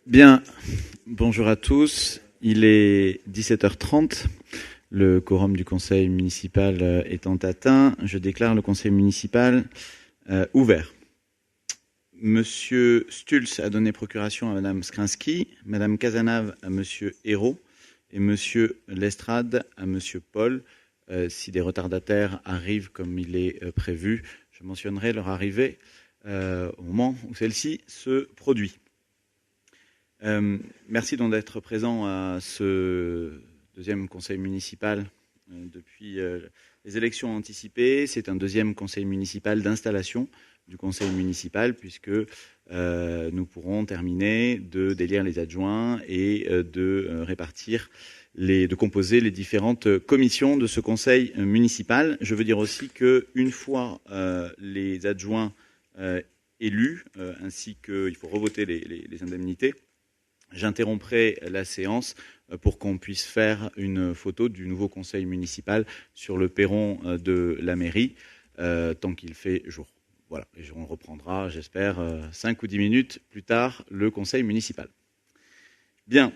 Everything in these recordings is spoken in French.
Bien, bonjour à tous. Il est 17h30. Le quorum du conseil municipal étant atteint, je déclare le conseil municipal ouvert. Monsieur Stulz a donné procuration à Madame Skrinsky, Madame Cazenave à Monsieur Hérault et Monsieur Lestrade à Monsieur Paul. Si des retardataires arrivent comme il est prévu, je mentionnerai leur arrivée au moment où celle-ci se produit. Merci donc d'être présent à ce deuxième conseil municipal depuis les élections anticipées. C'est un deuxième conseil municipal d'installation du conseil municipal puisque nous pourrons terminer de d'élire les adjoints et de répartir de composer les différentes commissions de ce conseil municipal. Je veux dire aussi qu'une fois les adjoints élus, ainsi qu'il faut revoter les indemnités, j'interromprai la séance pour qu'on puisse faire une photo du nouveau conseil municipal sur le perron de la mairie, tant qu'il fait jour. Voilà, et on reprendra, j'espère, 5 ou 10 minutes plus tard, le conseil municipal. Bien,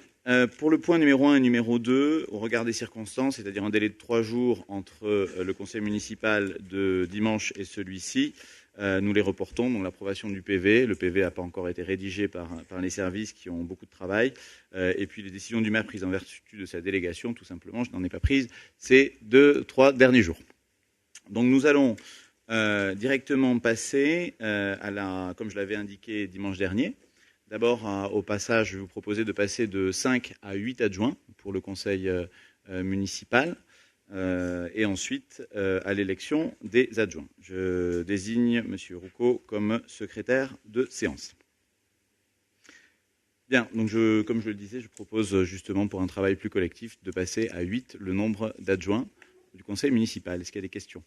pour le point numéro 1 et numéro 2, au regard des circonstances, c'est-à-dire un délai de 3 jours entre le conseil municipal de dimanche et celui-ci, nous les reportons, donc l'approbation du PV. Le PV n'a pas encore été rédigé par les services qui ont beaucoup de travail. Et puis les décisions du maire prises en vertu de sa délégation, tout simplement, je n'en ai pas prise ces 2-3 derniers jours. Donc nous allons directement passer comme je l'avais indiqué dimanche dernier. D'abord, au passage, je vais vous proposer de passer de 5 à 8 adjoints pour le conseil municipal. Et ensuite à l'élection des adjoints. Je désigne M. Roucault comme secrétaire de séance. Bien, donc comme je le disais, je propose justement pour un travail plus collectif de passer à 8 le nombre d'adjoints du conseil municipal. Est-ce qu'il y a des questions?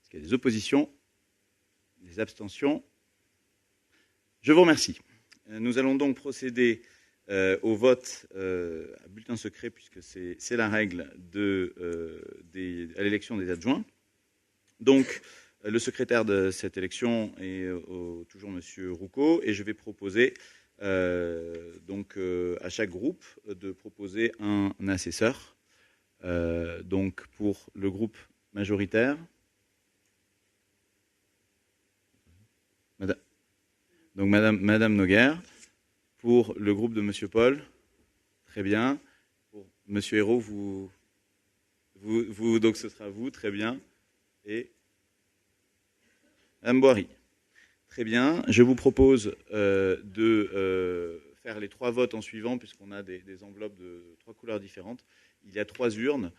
Est-ce qu'il y a des oppositions? Des abstentions? Je vous remercie. Nous allons donc procéder au vote à bulletin secret, puisque c'est la règle à l'élection des adjoints. Donc, le secrétaire de cette élection est toujours M. Roucault, et je vais proposer à chaque groupe de proposer un assesseur. Donc, pour le groupe majoritaire, Madame Noguer. Pour le groupe de M. Paul, très bien. Pour M. Hérault, donc ce sera vous, très bien. Et Mme Boiry. Très bien. Je vous propose de faire les 3 votes en suivant, puisqu'on a des enveloppes de 3 couleurs différentes. Il y a 3 urnes,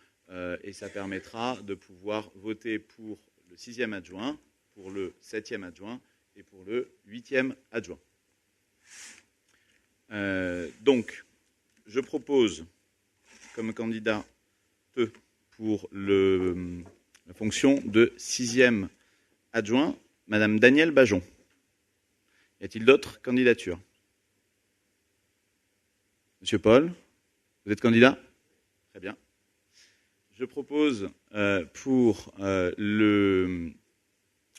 et ça permettra de pouvoir voter pour le 6e adjoint, pour le 7e adjoint et pour le 8e adjoint. Donc, je propose comme candidat pour la fonction de 6e adjoint, Madame Danielle Bajon. Y a-t-il d'autres candidatures? Monsieur Paul, vous êtes candidat? Très bien. Je propose pour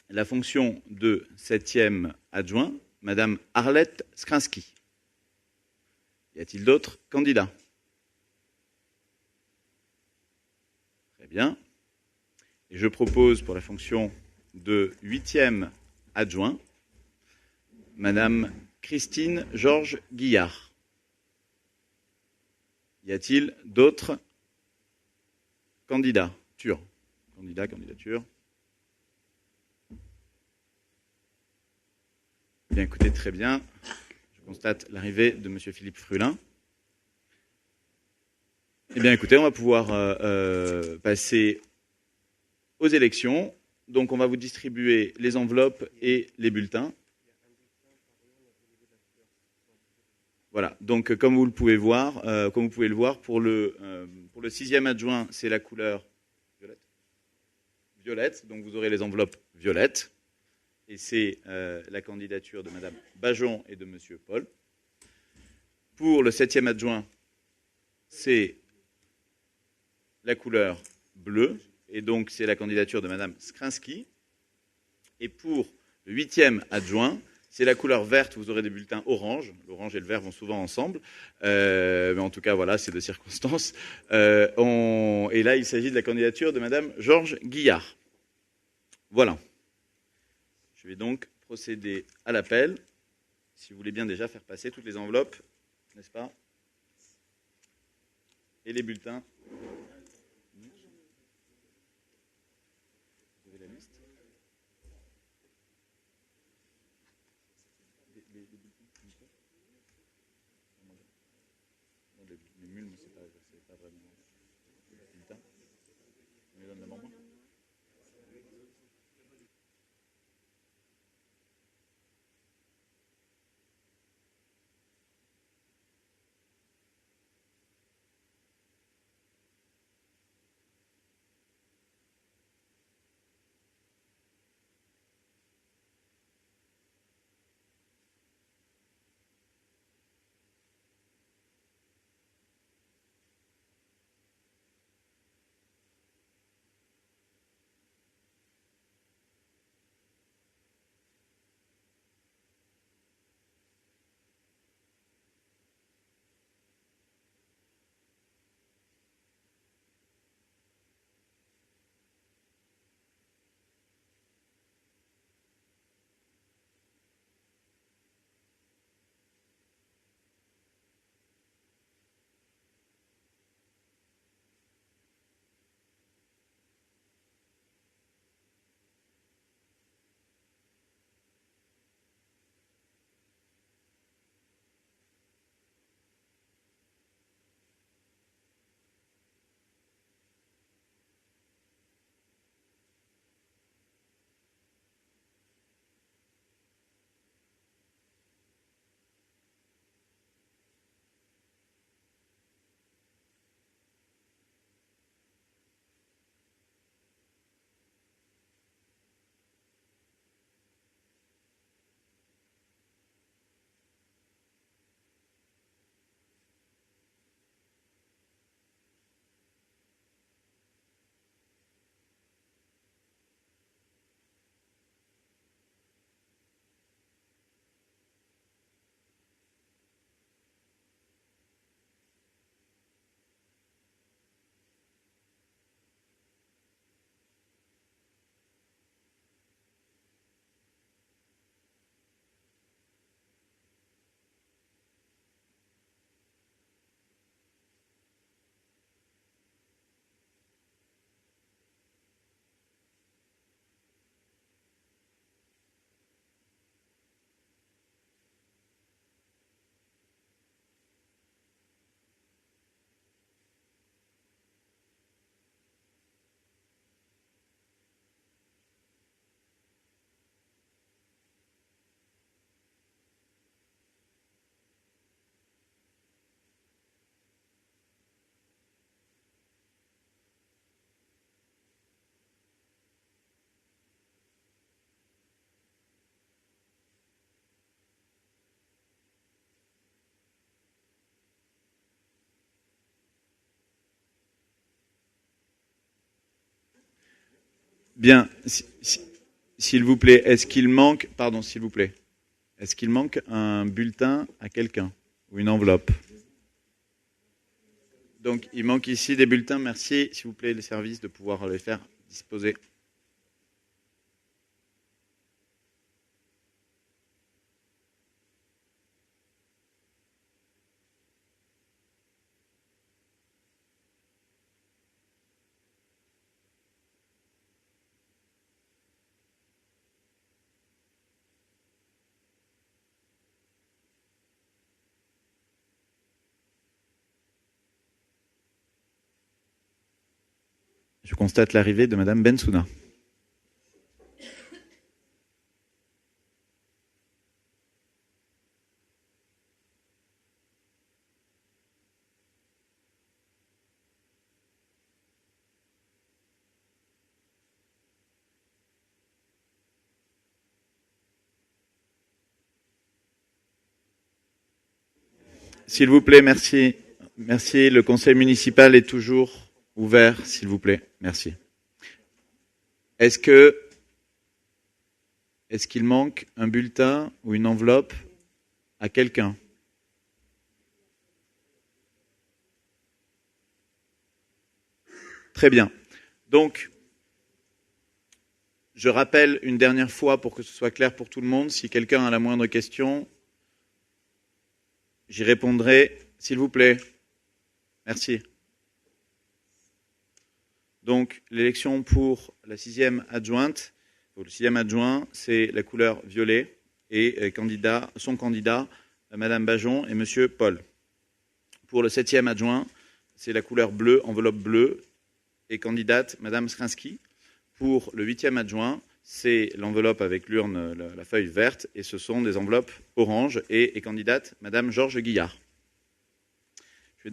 la fonction de 7e adjoint, Madame Arlette Skrinsky. Y a-t-il d'autres candidats? Très bien. Et je propose pour la fonction de 8e adjoint, Madame Christine Georges Guillard. Y a-t-il d'autres candidatures? Candidature. Bien, écoutez, très bien. Je constate l'arrivée de M. Philippe Frulin. Eh bien, écoutez, on va pouvoir passer aux élections. Donc, on va vous distribuer les enveloppes et les bulletins. Voilà. Donc, comme vous pouvez le voir, pour le 6e adjoint, c'est la couleur violette. Donc, vous aurez les enveloppes violettes. Et c'est la candidature de Mme Bajon et de M. Paul. Pour le 7e adjoint, c'est la couleur bleue, et donc c'est la candidature de Mme Skrinsky. Et pour le 8e adjoint, c'est la couleur verte, vous aurez des bulletins orange. L'orange et le vert vont souvent ensemble. Mais en tout cas, voilà, c'est de circonstances. Et là, il s'agit de la candidature de Madame Georges Guillard. Voilà. Je vais donc procéder à l'appel. Si vous voulez bien déjà faire passer toutes les enveloppes, n'est-ce pas? Et les bulletins. Vous avez la liste? Les mules, mais c'est pas vraiment les bulletins. On les donne d'abord moi. Bien, s'il vous plaît, est-ce qu'il manque, pardon, s'il vous plaît, est-ce qu'il manque un bulletin à quelqu'un ou une enveloppe? Donc, il manque ici des bulletins. Merci, s'il vous plaît, les services de pouvoir les faire disposer. Je constate l'arrivée de Madame Bensouna. S'il vous plaît, merci. Merci. Le conseil municipal est toujours ouvert, s'il vous plaît. Merci. Est-ce que est-ce qu'il manque un bulletin ou une enveloppe à quelqu'un? Très bien. Donc, je rappelle une dernière fois pour que ce soit clair pour tout le monde. Si quelqu'un a la moindre question, j'y répondrai, s'il vous plaît. Merci. Donc, l'élection pour la 6e adjointe, pour le 6e adjoint, c'est la couleur violet et son candidat, Madame Bajon et Monsieur Paul. Pour le 7e adjoint, c'est la couleur bleue, enveloppe bleue, et candidate Madame Skrinsky. Pour le 8e adjoint, c'est l'enveloppe avec l'urne, la feuille verte, et ce sont des enveloppes orange et candidate Madame Georges Guillard. Je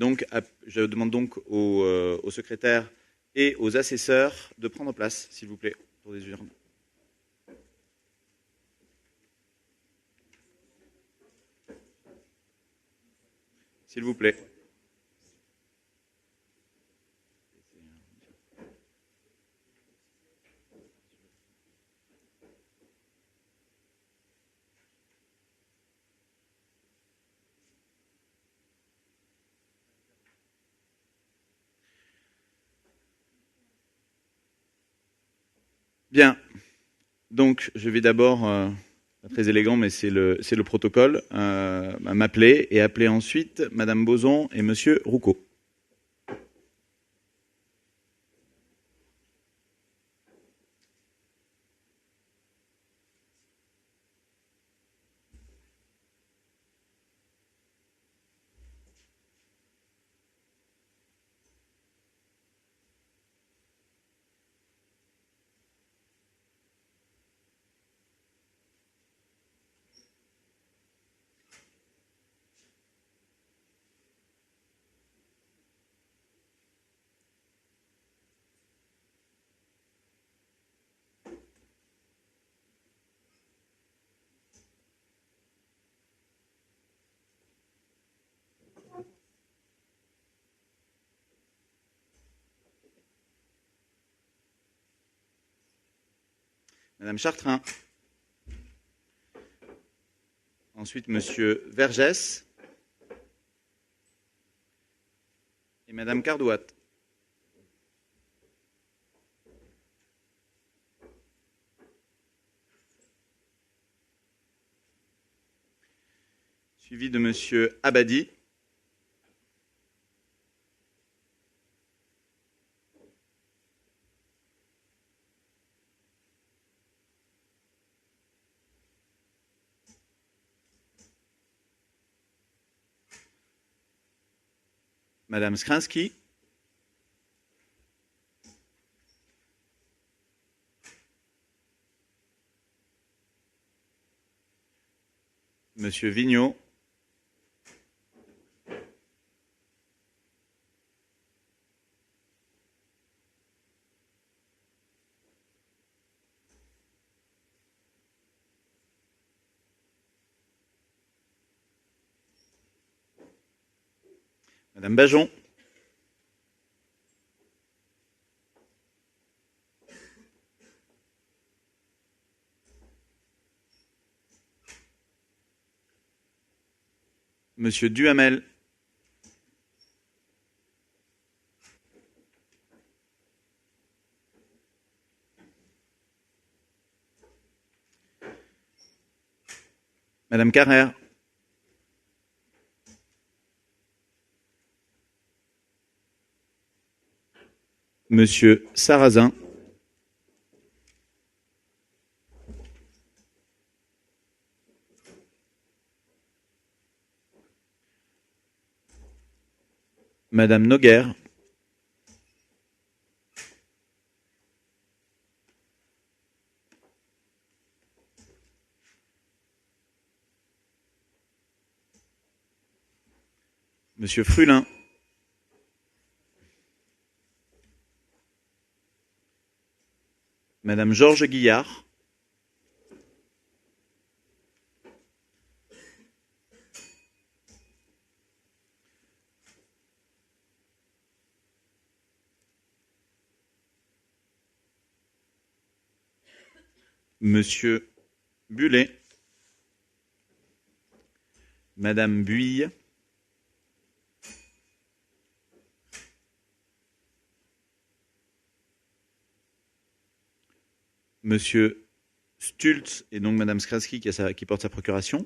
demande donc au secrétaire et aux assesseurs de prendre place, s'il vous plaît, pour des urnes. S'il vous plaît. Bien. Donc, je vais d'abord, pas très élégant, mais c'est le protocole, m'appeler et appeler ensuite Madame Boson et Monsieur Roucault. Madame Chartrain. Ensuite, Monsieur Vergès et Madame Cardouat. Suivi de Monsieur Abadi. Madame Skrinsky. Monsieur Vigneault. Madame Bajon. Monsieur Duhamel. Madame Carrère. Monsieur Sarrazin. Madame Noguer. Monsieur Frulin. Madame Georges Guillard. Monsieur Bullet. Madame Buille. Monsieur Stultz et donc Madame Skraski qui porte sa procuration.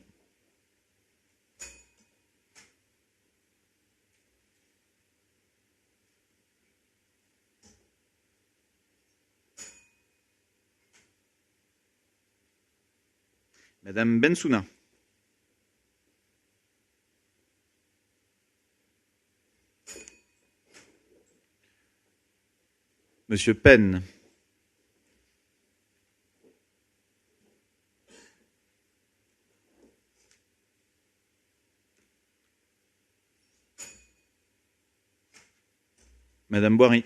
Madame Bensouna. Monsieur Penn. Madame Boiry.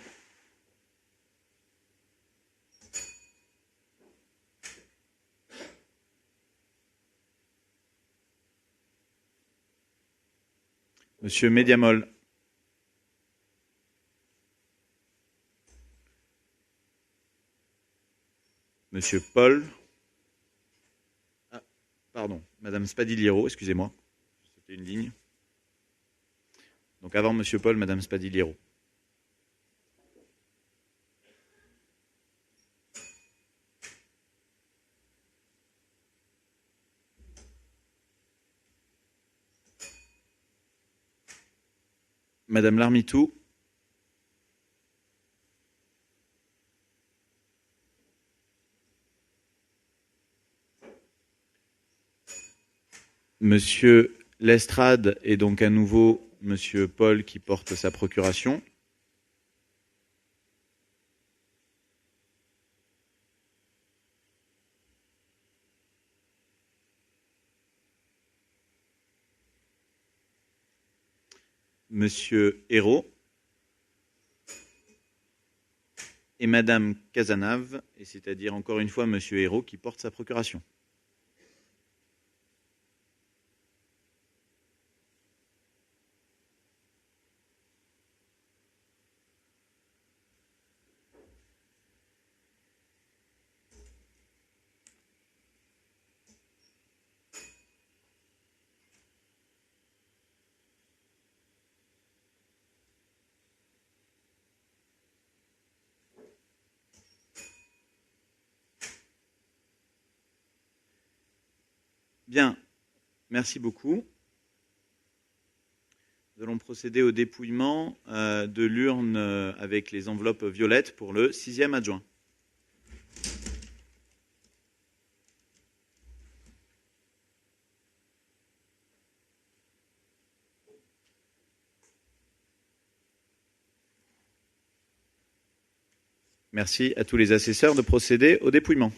Monsieur Mediamol. Monsieur Paul. Ah, pardon, Madame Spadiliero, excusez-moi. C'était une ligne. Donc avant Monsieur Paul, Madame Spadiliero. Madame Larmitou. Monsieur Lestrade et donc à nouveau Monsieur Paul qui porte sa procuration. Monsieur Hérault. Et Madame Cazenave, et c'est-à-dire encore une fois Monsieur Hérault qui porte sa procuration. Bien, merci beaucoup. Nous allons procéder au dépouillement de l'urne avec les enveloppes violettes pour le 6e adjoint. Merci à tous les assesseurs de procéder au dépouillement.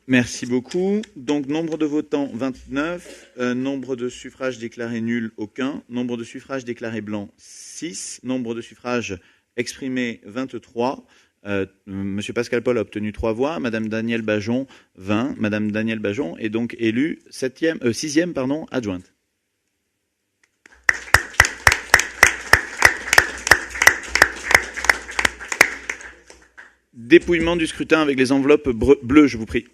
Merci beaucoup. Donc, nombre de votants, 29. Nombre de suffrages déclarés nuls, aucun. Nombre de suffrages déclarés blancs, 6. Nombre de suffrages exprimés, 23. Monsieur Pascal Paul a obtenu 3 voix. Madame Danielle Bajon, 20. Madame Danielle Bajon est donc élue 6e adjointe. Dépouillement du scrutin avec les enveloppes bleues, je vous prie.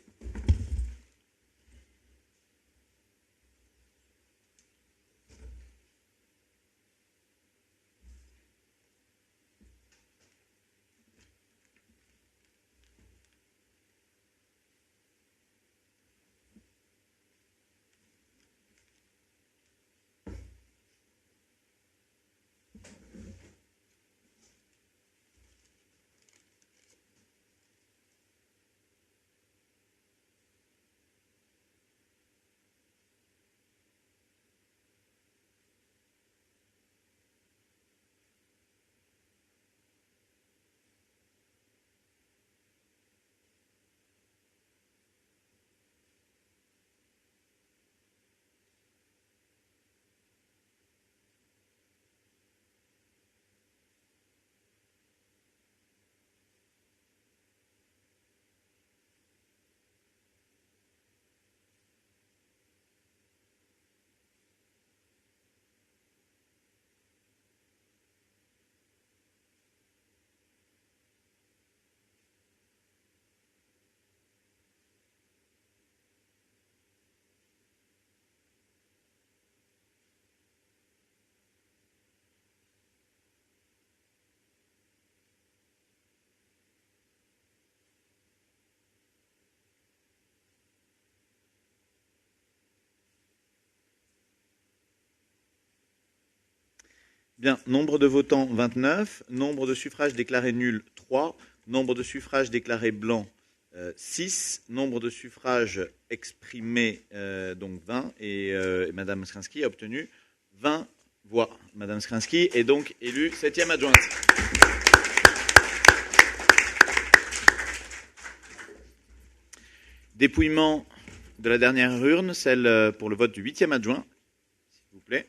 Bien, nombre de votants, 29. Nombre de suffrages déclarés nuls, 3. Nombre de suffrages déclarés blancs, 6. Nombre de suffrages exprimés, donc 20. Et Madame Skrinsky a obtenu 20 voix. Madame Skrinsky est donc élue 7e adjointe. Dépouillement de la dernière urne, celle pour le vote du 8e adjoint, s'il vous plaît.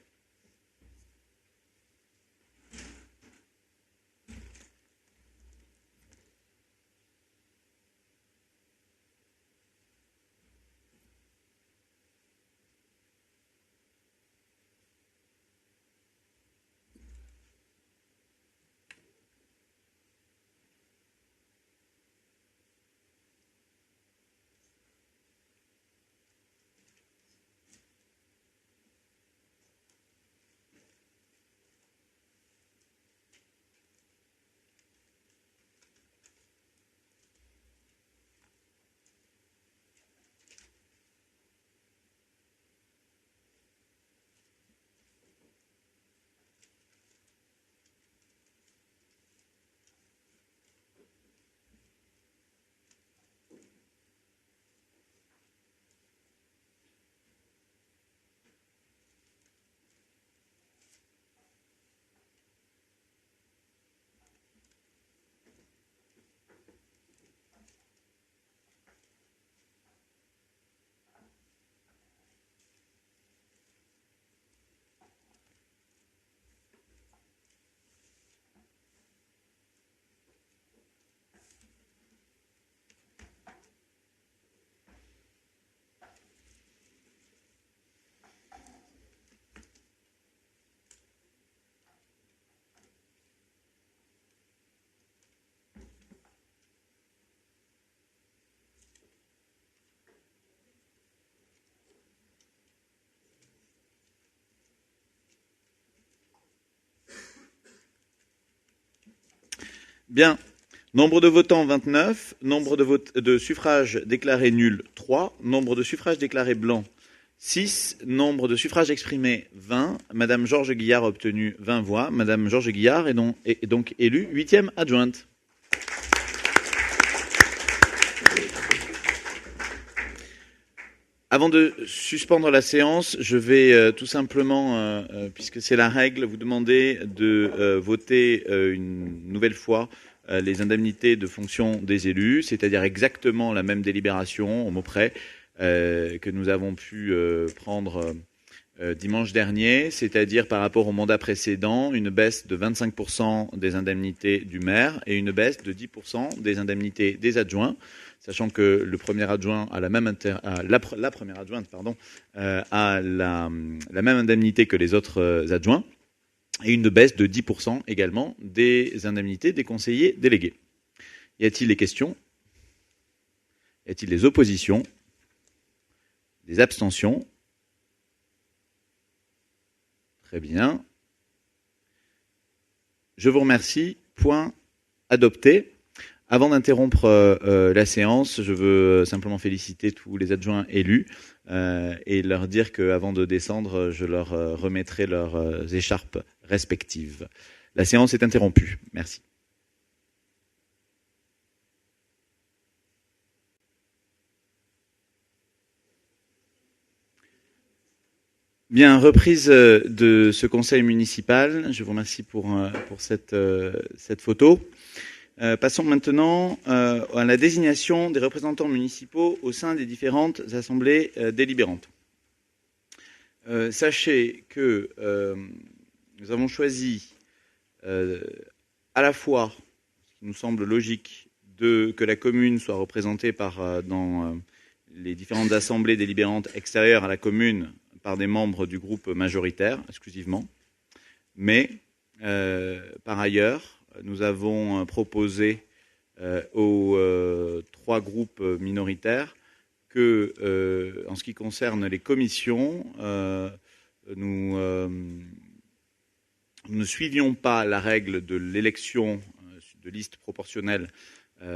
Bien. Nombre de votants, 29. Nombre de suffrages déclarés nuls, 3. Nombre de suffrages déclarés blancs, 6. Nombre de suffrages exprimés, 20. Madame Georges Guillard a obtenu 20 voix. Madame Georges Guillard est donc élue 8e adjointe. Avant de suspendre la séance, je vais tout simplement, puisque c'est la règle, vous demander de voter une nouvelle fois les indemnités de fonction des élus, c'est-à-dire exactement la même délibération, au mot près, que nous avons pu prendre dimanche dernier, c'est-à-dire par rapport au mandat précédent, une baisse de 25% des indemnités du maire et une baisse de 10% des indemnités des adjoints, sachant que le premier adjoint a la première adjointe a la même indemnité que les autres adjoints, et une baisse de 10% également des indemnités des conseillers délégués. Y a-t-il des questions? Y a-t-il des oppositions? Des abstentions? Très bien. Je vous remercie. Point adopté. Avant d'interrompre la séance, je veux simplement féliciter tous les adjoints élus et leur dire qu'avant de descendre, je leur remettrai leurs écharpes respectives. La séance est interrompue. Merci. Bien, reprise de ce conseil municipal. Je vous remercie pour cette photo. Passons maintenant à la désignation des représentants municipaux au sein des différentes assemblées délibérantes. Sachez que nous avons choisi à la fois, ce qui nous semble logique, que la commune soit représentée dans les différentes assemblées délibérantes extérieures à la commune par des membres du groupe majoritaire exclusivement, mais par ailleurs, nous avons proposé aux trois groupes minoritaires que, en ce qui concerne les commissions, nous ne suivions pas la règle de l'élection de liste proportionnelle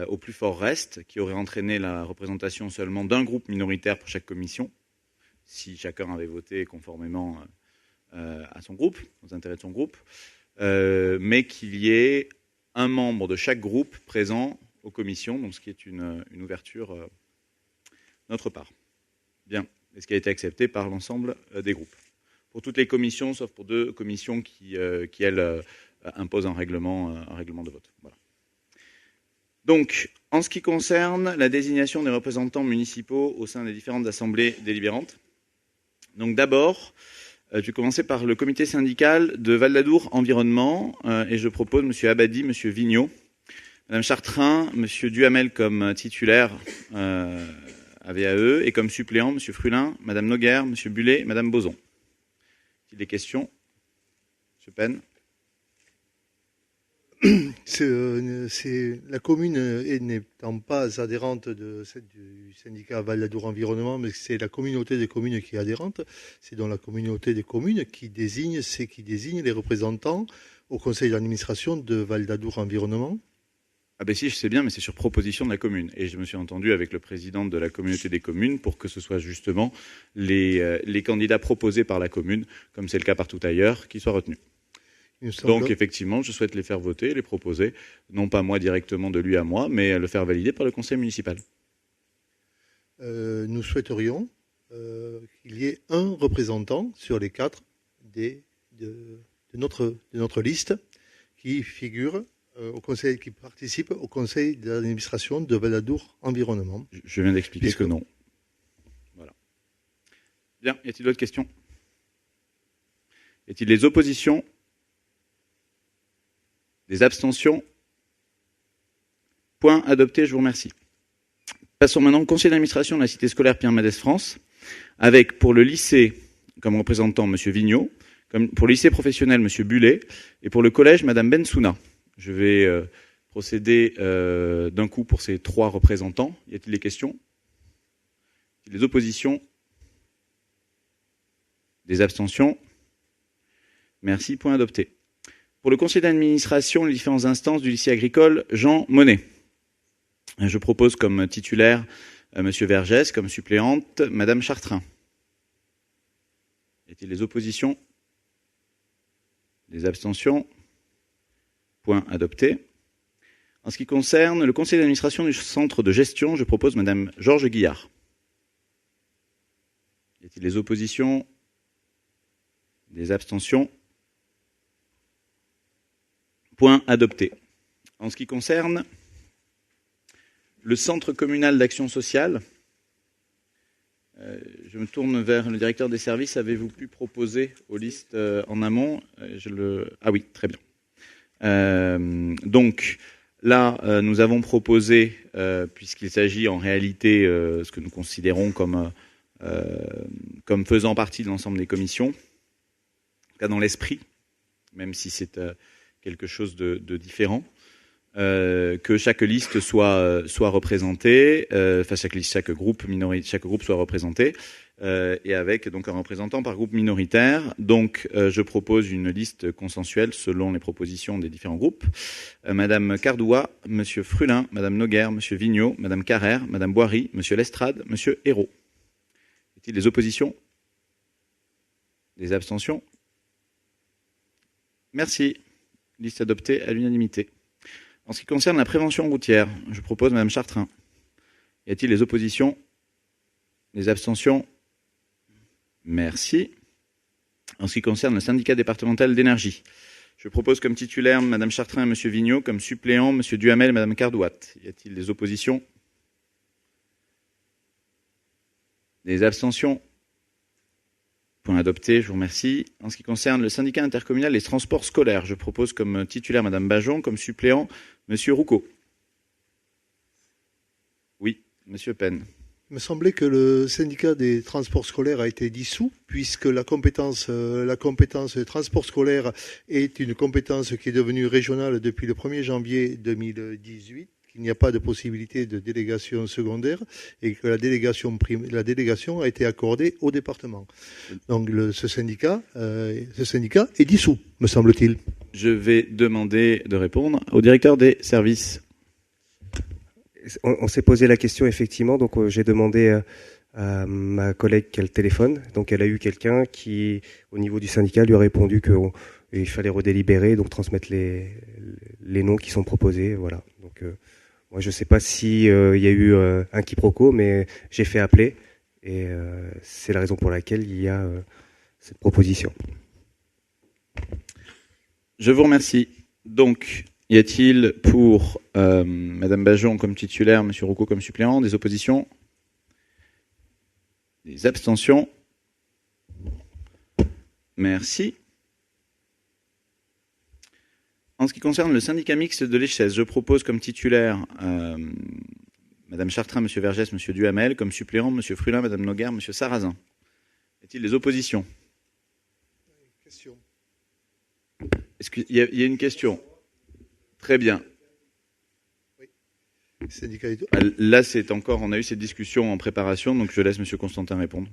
au plus fort reste, qui aurait entraîné la représentation seulement d'un groupe minoritaire pour chaque commission, si chacun avait voté conformément à son groupe, aux intérêts de son groupe. Mais qu'il y ait un membre de chaque groupe présent aux commissions, donc ce qui est une ouverture de notre part. Bien, et ce qui a été accepté par l'ensemble des groupes. Pour toutes les commissions, sauf pour deux commissions qui elles, imposent un règlement de vote. Voilà. Donc, en ce qui concerne la désignation des représentants municipaux au sein des différentes assemblées délibérantes, donc d'abord, je vais commencer par le comité syndical de Val-d'Adour Environnement et je propose M. Abadi, M. Vigneault, Mme Chartrain, M. Duhamel comme titulaire à VAE et comme suppléant M. Frulin, Mme Noguer, M. Bullet, Mme Boson. Des questions? M. Penn. La commune n'étant pas adhérente du syndicat Val-d'Adour Environnement, mais c'est la communauté des communes qui est adhérente. C'est donc la communauté des communes qui désigne les représentants au conseil d'administration de Val-d'Adour Environnement. Ah ben si, je sais bien, mais c'est sur proposition de la commune. Et je me suis entendu avec le président de la communauté des communes pour que ce soit justement les candidats proposés par la commune, comme c'est le cas partout ailleurs, qui soient retenus. Donc effectivement, je souhaite les faire voter, les proposer, non pas moi directement de lui à moi, mais le faire valider par le conseil municipal. Nous souhaiterions qu'il y ait un représentant sur les 4 de notre liste qui figure au conseil, qui participe au conseil d'administration de Val-d'Adour Environnement. Je viens d'expliquer que non. Voilà. Bien, y a-t-il d'autres questions? Y a-t-il des oppositions? Des abstentions? Point adopté, je vous remercie. Passons maintenant au conseil d'administration de la cité scolaire Pierre Mendès France, avec pour le lycée comme représentant M. Vigneault, comme pour le lycée professionnel M. Bullet, et pour le collège Mme Bensouna. Je vais procéder d'un coup pour ces trois représentants. Y a-t-il des questions? Y a-t-il des oppositions? Des abstentions? Merci, point adopté. Pour le conseil d'administration, les différentes instances du lycée agricole Jean Monnet. Je propose comme titulaire M. Vergès, comme suppléante Mme Chartrain. Y a-t-il des oppositions? Des abstentions? Point adopté. En ce qui concerne le conseil d'administration du centre de gestion, je propose Mme Georges Guillard. Y a-t-il des oppositions? Des abstentions? Point adopté. En ce qui concerne le Centre communal d'action sociale, je me tourne vers le directeur des services. Avez-vous pu proposer aux listes en amont? Ah oui, très bien. Donc là, nous avons proposé, puisqu'il s'agit en réalité ce que nous considérons comme faisant partie de l'ensemble des commissions, en tout cas dans l'esprit, même si c'est quelque chose de différent, que chaque liste soit représentée, enfin chaque groupe soit représenté, et avec donc un représentant par groupe minoritaire. Donc je propose une liste consensuelle selon les propositions des différents groupes. Madame Cardoua, Monsieur Frulin, Madame Noguer, Monsieur Vigneault, Madame Carrère, Madame Boiry, Monsieur Lestrade, Monsieur Hérault. Y a-t-il des oppositions? Des abstentions? Merci. Liste adoptée à l'unanimité. En ce qui concerne la prévention routière, je propose Madame Chartrain. Y a-t-il des oppositions? Des abstentions? Merci. En ce qui concerne le syndicat départemental d'énergie, je propose comme titulaire Madame Chartrain et Monsieur Vigneault, comme suppléant Monsieur Duhamel et Madame Cardouat. Y a-t-il des oppositions? Des abstentions? Point adopté, je vous remercie. En ce qui concerne le syndicat intercommunal des transports scolaires, je propose comme titulaire Madame Bajon, comme suppléant Monsieur Roucault. Oui, Monsieur Penn. Il me semblait que le syndicat des transports scolaires a été dissous, puisque la compétence des transports scolaires est une compétence qui est devenue régionale depuis le 1er janvier 2018. Il n'y a pas de possibilité de délégation secondaire et que la délégation a été accordée au département. Donc ce syndicat est dissous, me semble-t-il. Je vais demander de répondre au directeur des services. On s'est posé la question effectivement, donc j'ai demandé à ma collègue qu'elle téléphone. Donc elle a eu quelqu'un qui, au niveau du syndicat, lui a répondu qu'il fallait redélibérer, donc transmettre les noms qui sont proposés. Voilà. Donc moi je ne sais pas si y a eu un quiproquo, mais j'ai fait appeler et c'est la raison pour laquelle il y a cette proposition. Je vous remercie. Donc, y a-t-il pour Madame Bajon comme titulaire, Monsieur Roucault comme suppléant, des oppositions? Des abstentions? Merci. En ce qui concerne le syndicat mixte de l'Échèze, je propose comme titulaire Madame Chartrain, Monsieur Vergès, Monsieur Duhamel, comme suppléant Monsieur Frulin, Madame Noguer, Monsieur Sarrazin. Y a-t-il des oppositions? Question. Est-ce qu'il y a une question? Très bien. Oui. Syndicat. Là, on a eu cette discussion en préparation, donc je laisse Monsieur Constantin répondre.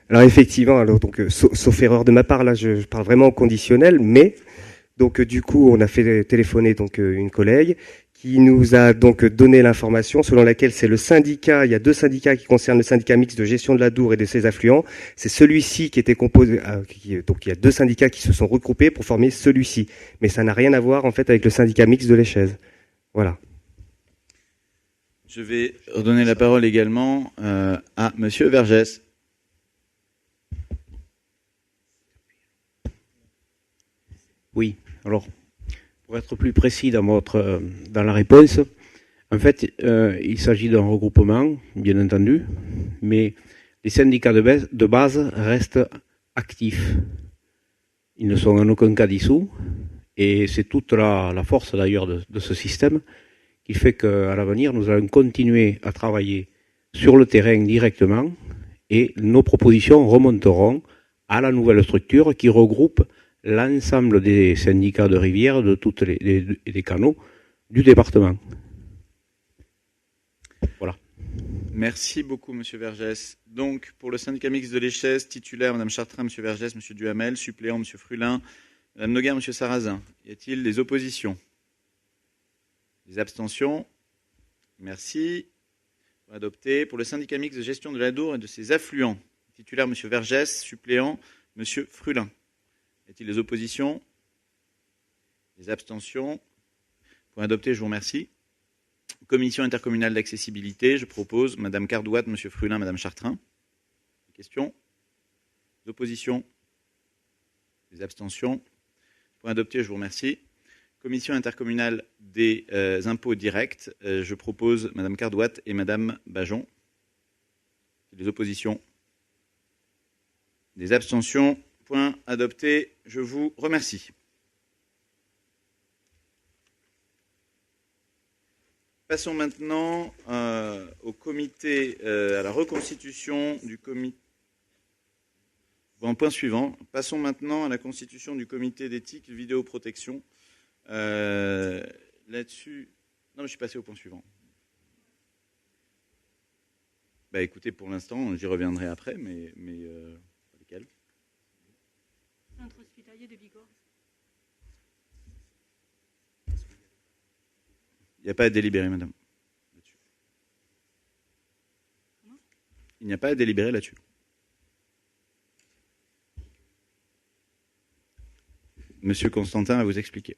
Alors effectivement, donc sauf erreur de ma part, là je parle vraiment au conditionnel, mais donc du coup on a fait téléphoner donc une collègue qui nous a donc donné l'information selon laquelle c'est le syndicat, il y a deux syndicats qui concernent le syndicat mixte de gestion de la Dour et de ses affluents, c'est celui-ci qui était composé, donc il y a deux syndicats qui se sont regroupés pour former celui-ci, mais ça n'a rien à voir en fait avec le syndicat mixte de l'Échèze. Voilà. Je vais redonner la parole également à Monsieur Vergès. Oui, alors, pour être plus précis dans la réponse, en fait, il s'agit d'un regroupement, bien entendu, mais les syndicats de base restent actifs. Ils ne sont en aucun cas dissous, et c'est toute la force d'ailleurs de ce système qui fait qu'à l'avenir, nous allons continuer à travailler sur le terrain directement, et nos propositions remonteront à la nouvelle structure qui regroupe l'ensemble des syndicats de rivières de toutes les canaux du département. Voilà. Merci beaucoup, Monsieur Vergès. Donc, pour le syndicat mixte de l'Échèze, titulaire Madame Chartrain, Monsieur Vergès, Monsieur Duhamel, suppléant Monsieur Frulin, Madame Noguer, Monsieur Sarrazin. Y a-t-il des oppositions? Des abstentions? Merci. Adopté. Pour le syndicat mixte de gestion de la Dour et de ses affluents, titulaire Monsieur Vergès, suppléant Monsieur Frulin. Y a-t-il des oppositions? Des abstentions? Point adopté, je vous remercie. Commission intercommunale d'accessibilité, je propose Madame Cardouat, Monsieur Frulin, Madame Chartrain. Des questions? Des oppositions? Des abstentions? Point adopté, je vous remercie. commission intercommunale des impôts directs, je propose Madame Cardouat et Madame Bajon. Des oppositions? Des abstentions? Point adopté. Je vous remercie. Passons maintenant au comité, à la reconstitution du comité. Bon, point suivant. Passons maintenant à la constitution du comité d'éthique vidéoprotection. Là-dessus, non, je suis passé au point suivant. Bah, écoutez, pour l'instant, j'y reviendrai après, mais lesquels? Centre hospitalier de Bigorre. Il n'y a pas à délibérer, madame. Il n'y a pas à délibérer là-dessus. Monsieur Constantin, à vous expliquer.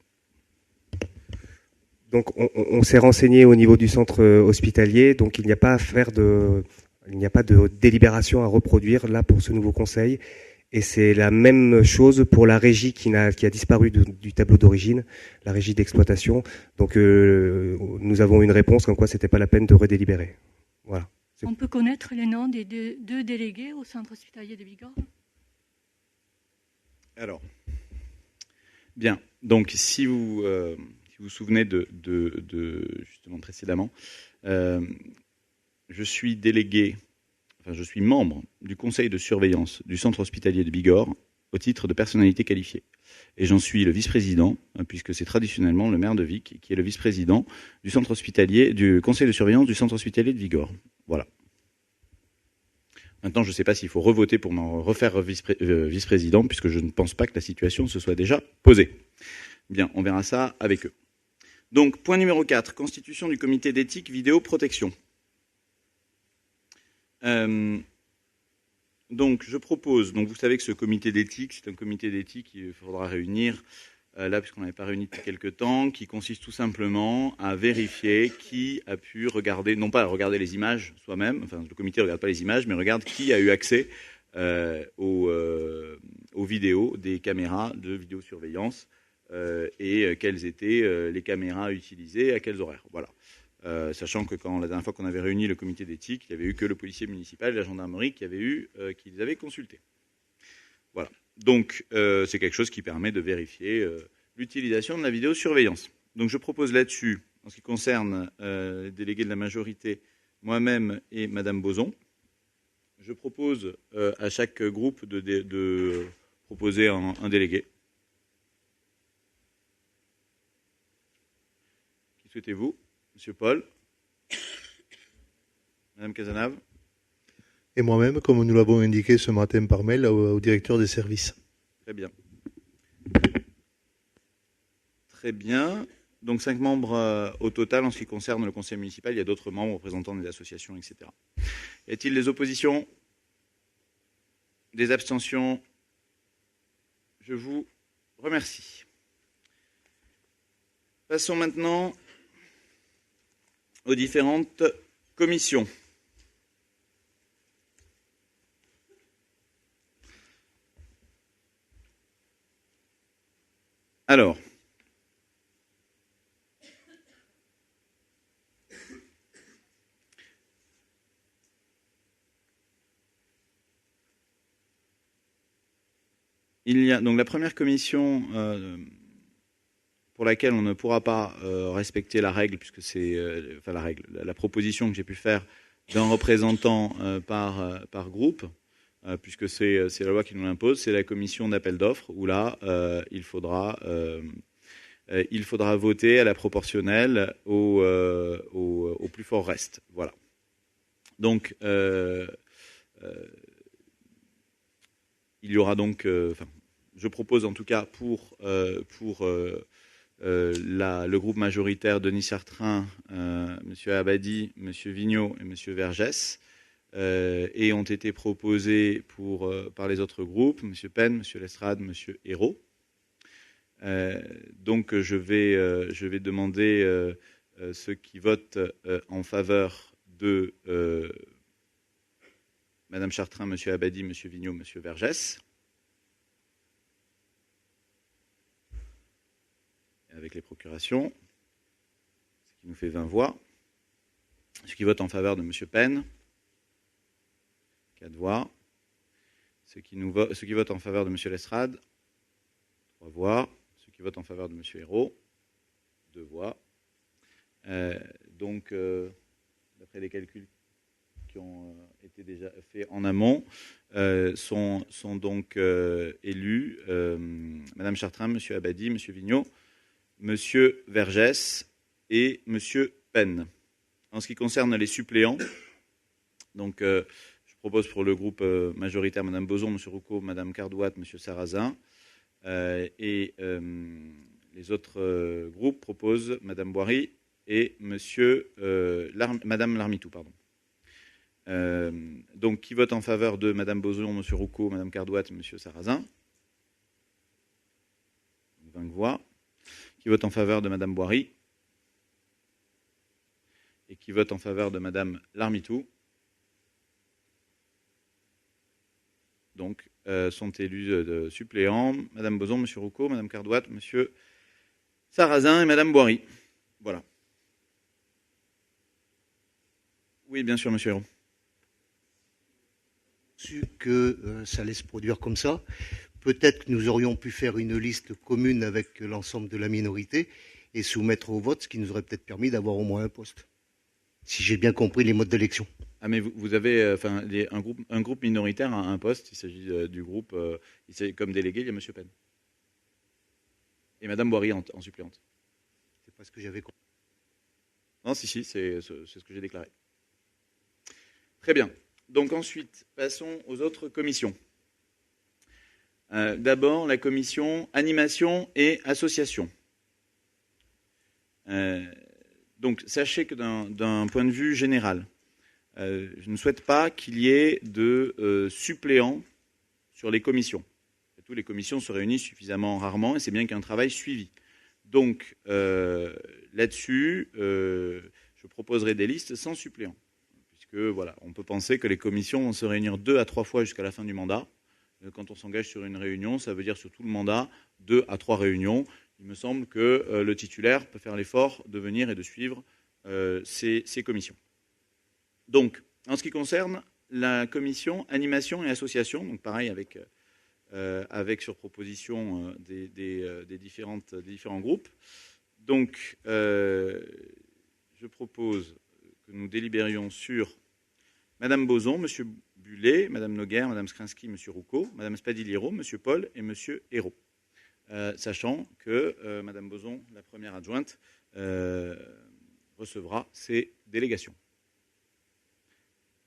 Donc, on s'est renseigné au niveau du centre hospitalier, donc il n'y a pas à faire il n'y a pas de délibération à reproduire là pour ce nouveau conseil. Et c'est la même chose pour la régie qui a disparu du tableau d'origine, la régie d'exploitation. Donc, nous avons une réponse comme quoi c'était pas la peine de redélibérer. Voilà. On peut connaître les noms des deux délégués au centre hospitalier de Bigorre? Alors, bien. Donc, si vous vous souvenez de justement précédemment, je suis délégué, enfin je suis membre du conseil de surveillance du centre hospitalier de Bigorre au titre de personnalité qualifiée. Et j'en suis le vice-président, puisque c'est traditionnellement le maire de Vic qui est le vice-président du centre hospitalier, du conseil de surveillance du centre hospitalier de Bigorre. Voilà. Maintenant, je ne sais pas s'il faut revoter pour m'en refaire vice-président, puisque je ne pense pas que la situation se soit déjà posée. Bien, on verra ça avec eux. Donc, point numéro 4, constitution du comité d'éthique vidéoprotection. Donc, je propose, donc vous savez que ce comité d'éthique, c'est un comité d'éthique qu'il faudra réunir, là, puisqu'on n'avait pas réuni depuis quelques temps, qui consiste tout simplement à vérifier qui a pu regarder, non pas à regarder les images soi-même, enfin, le comité ne regarde pas les images, mais regarde qui a eu accès aux vidéos des caméras de vidéosurveillance et quelles étaient les caméras utilisées, à quels horaires. Voilà. Sachant que la dernière fois qu'on avait réuni le comité d'éthique, il n'y avait eu que le policier municipal et la gendarmerie qui les avaient consultés. Voilà. Donc, c'est quelque chose qui permet de vérifier l'utilisation de la vidéosurveillance. Donc, je propose là-dessus, en ce qui concerne les délégués de la majorité, moi-même et Madame Boson, je propose à chaque groupe de proposer un délégué. Qui souhaitez-vous? Monsieur Paul, Madame Cazenave. Et moi-même, comme nous l'avons indiqué ce matin par mail au directeur des services. Très bien. Très bien. Donc 5 membres au total en ce qui concerne le conseil municipal. Il y a d'autres membres représentant des associations, etc. Y a-t-il des oppositions? Des abstentions? Je vous remercie. Passons maintenant aux différentes commissions. Alors, il y a donc la première commission pour laquelle on ne pourra pas respecter la règle, puisque c'est la proposition que j'ai pu faire d'un représentant par groupe, puisque c'est la loi qui nous l'impose, c'est la commission d'appel d'offres, où là, il faudra voter à la proportionnelle au plus fort reste. Voilà. Donc, il y aura donc... je propose en tout cas pour le groupe majoritaire Denis Chartrain, M. Abadi, M. Vigneault et M. Vergès, et ont été proposés par les autres groupes, M. Penn, M. Lestrade, M. Hérault. Donc je vais demander ceux qui votent en faveur de Mme Chartrain, M. Abadi, M. Vigneault, M. Vergès. avec les procurations, ce qui nous fait 20 voix. Ceux qui votent en faveur de M. Penn, 4 voix. Ceux qui votent en faveur de M. Lestrade, 3 voix. Ceux qui votent en faveur de M. Hérault, 2 voix. Donc, d'après les calculs qui ont été déjà faits en amont, sont donc élus Mme Chartrain, M. Abadie, M. Vigneault, M. Vergès et M. Penn. En ce qui concerne les suppléants, donc, je propose pour le groupe majoritaire Mme Boson, M. Roucault, Mme Cardouat, M. Sarrazin, et les autres groupes proposent Mme Boiry et Mme Larmitou. Donc, qui vote en faveur de Mme Boson, M. Roucault, Mme Cardouat, M. Sarrazin, 20 voix. Qui vote en faveur de Mme Boiry et qui vote en faveur de Mme Larmitou. Donc, sont élus de suppléants Mme Boson, M. Roucault, Mme Cardouat, M. Sarrazin et Mme Boiry. Voilà. Oui, bien sûr, M. Hérault. Que ça allait se produire comme ça. Peut-être que nous aurions pu faire une liste commune avec l'ensemble de la minorité et soumettre au vote, ce qui nous aurait peut-être permis d'avoir au moins un poste. Si j'ai bien compris les modes d'élection. Ah, mais vous avez un groupe minoritaire a un poste. Il s'agit du groupe. Comme délégué, il y a M. Penn. Et Mme Boiry en suppléante. C'est pas ce que j'avais compris. Non, si, c'est ce que j'ai déclaré. Très bien. Donc ensuite, passons aux autres commissions. D'abord, la commission animation et association. Donc, sachez que d'un point de vue général, je ne souhaite pas qu'il y ait de suppléants sur les commissions. Toutes les commissions se réunissent suffisamment rarement et c'est bien qu'il y ait un travail suivi. Donc, là-dessus, je proposerai des listes sans suppléants. Puisque, voilà, on peut penser que les commissions vont se réunir 2 à 3 fois jusqu'à la fin du mandat. Quand on s'engage sur une réunion, ça veut dire sur tout le mandat, 2 à 3 réunions. Il me semble que le titulaire peut faire l'effort de venir et de suivre ces commissions. Donc, en ce qui concerne la commission animation et association, donc pareil avec sur proposition des différents groupes. Donc, je propose que nous délibérions sur Mme Boson, M. Bullet, Mme Noguer, Mme Skrinsky, M. Roucault, Mme Spadiliero, M. Paul et M. Hérault. Sachant que Mme Boson, la première adjointe, recevra ces délégations.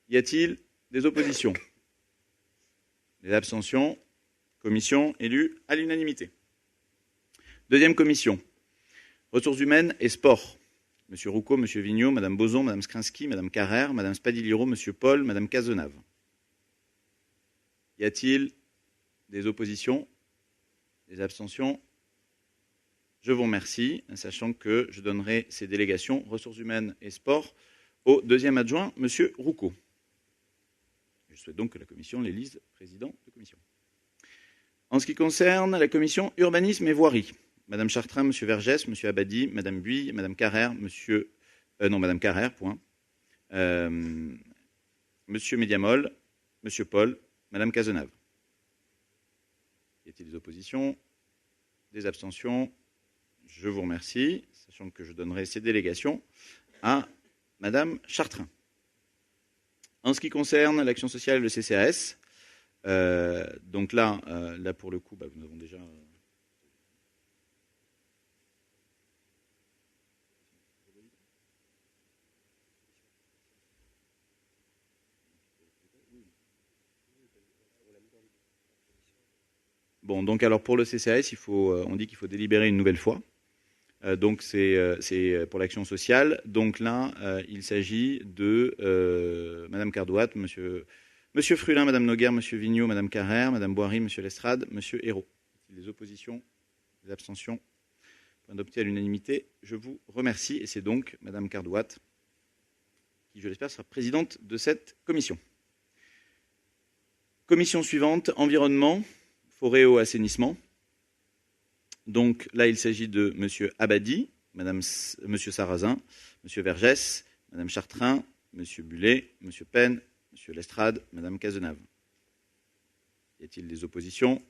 Y a-t-il des oppositions? Des abstentions? Commission élue à l'unanimité. Deuxième commission, ressources humaines et sport. M. Roucault, M. Vigneault, Mme Boson, Mme Skrinsky, Mme Carrère, Mme Spadiliero, M. Paul, Mme Cazenave. Y a-t-il des oppositions? Des abstentions? Je vous remercie, sachant que je donnerai ces délégations ressources humaines et sport au deuxième adjoint, M. Roucault. Je souhaite donc que la commission l'élise président de commission. En ce qui concerne la commission urbanisme et voirie, Mme Chartrain, M. Vergès, M. Abadie, Mme Buy, Mme Carrère, Mme Carrère, point. M. Mediamol, M. Paul, Mme Cazenave. Y a-t-il des oppositions? Des abstentions? Je vous remercie, sachant que je donnerai ces délégations à Mme Chartrain. En ce qui concerne l'action sociale et le CCAS, donc là pour le coup, nous avons déjà... Bon, donc alors pour le CCAS, on dit qu'il faut délibérer une nouvelle fois. Donc c'est pour l'action sociale. Donc là, il s'agit de Mme Cardouat, Monsieur Frulin, Mme Noguer, M. Vigneault, Mme Carrère, Mme Boiry, M. Lestrade, M. Hérault. Les oppositions, les abstentions, pour adopter à l'unanimité, je vous remercie. Et c'est donc Mme Cardouat qui, je l'espère, sera présidente de cette commission. Commission suivante, environnement, forêt, eau, assainissement. Donc là, il s'agit de M. Abadi, M. Sarrazin, M. Vergès, Mme Chartrain, M. Bullet, M. Penn, M. Lestrade, Mme Cazenave. Y a-t-il des oppositions?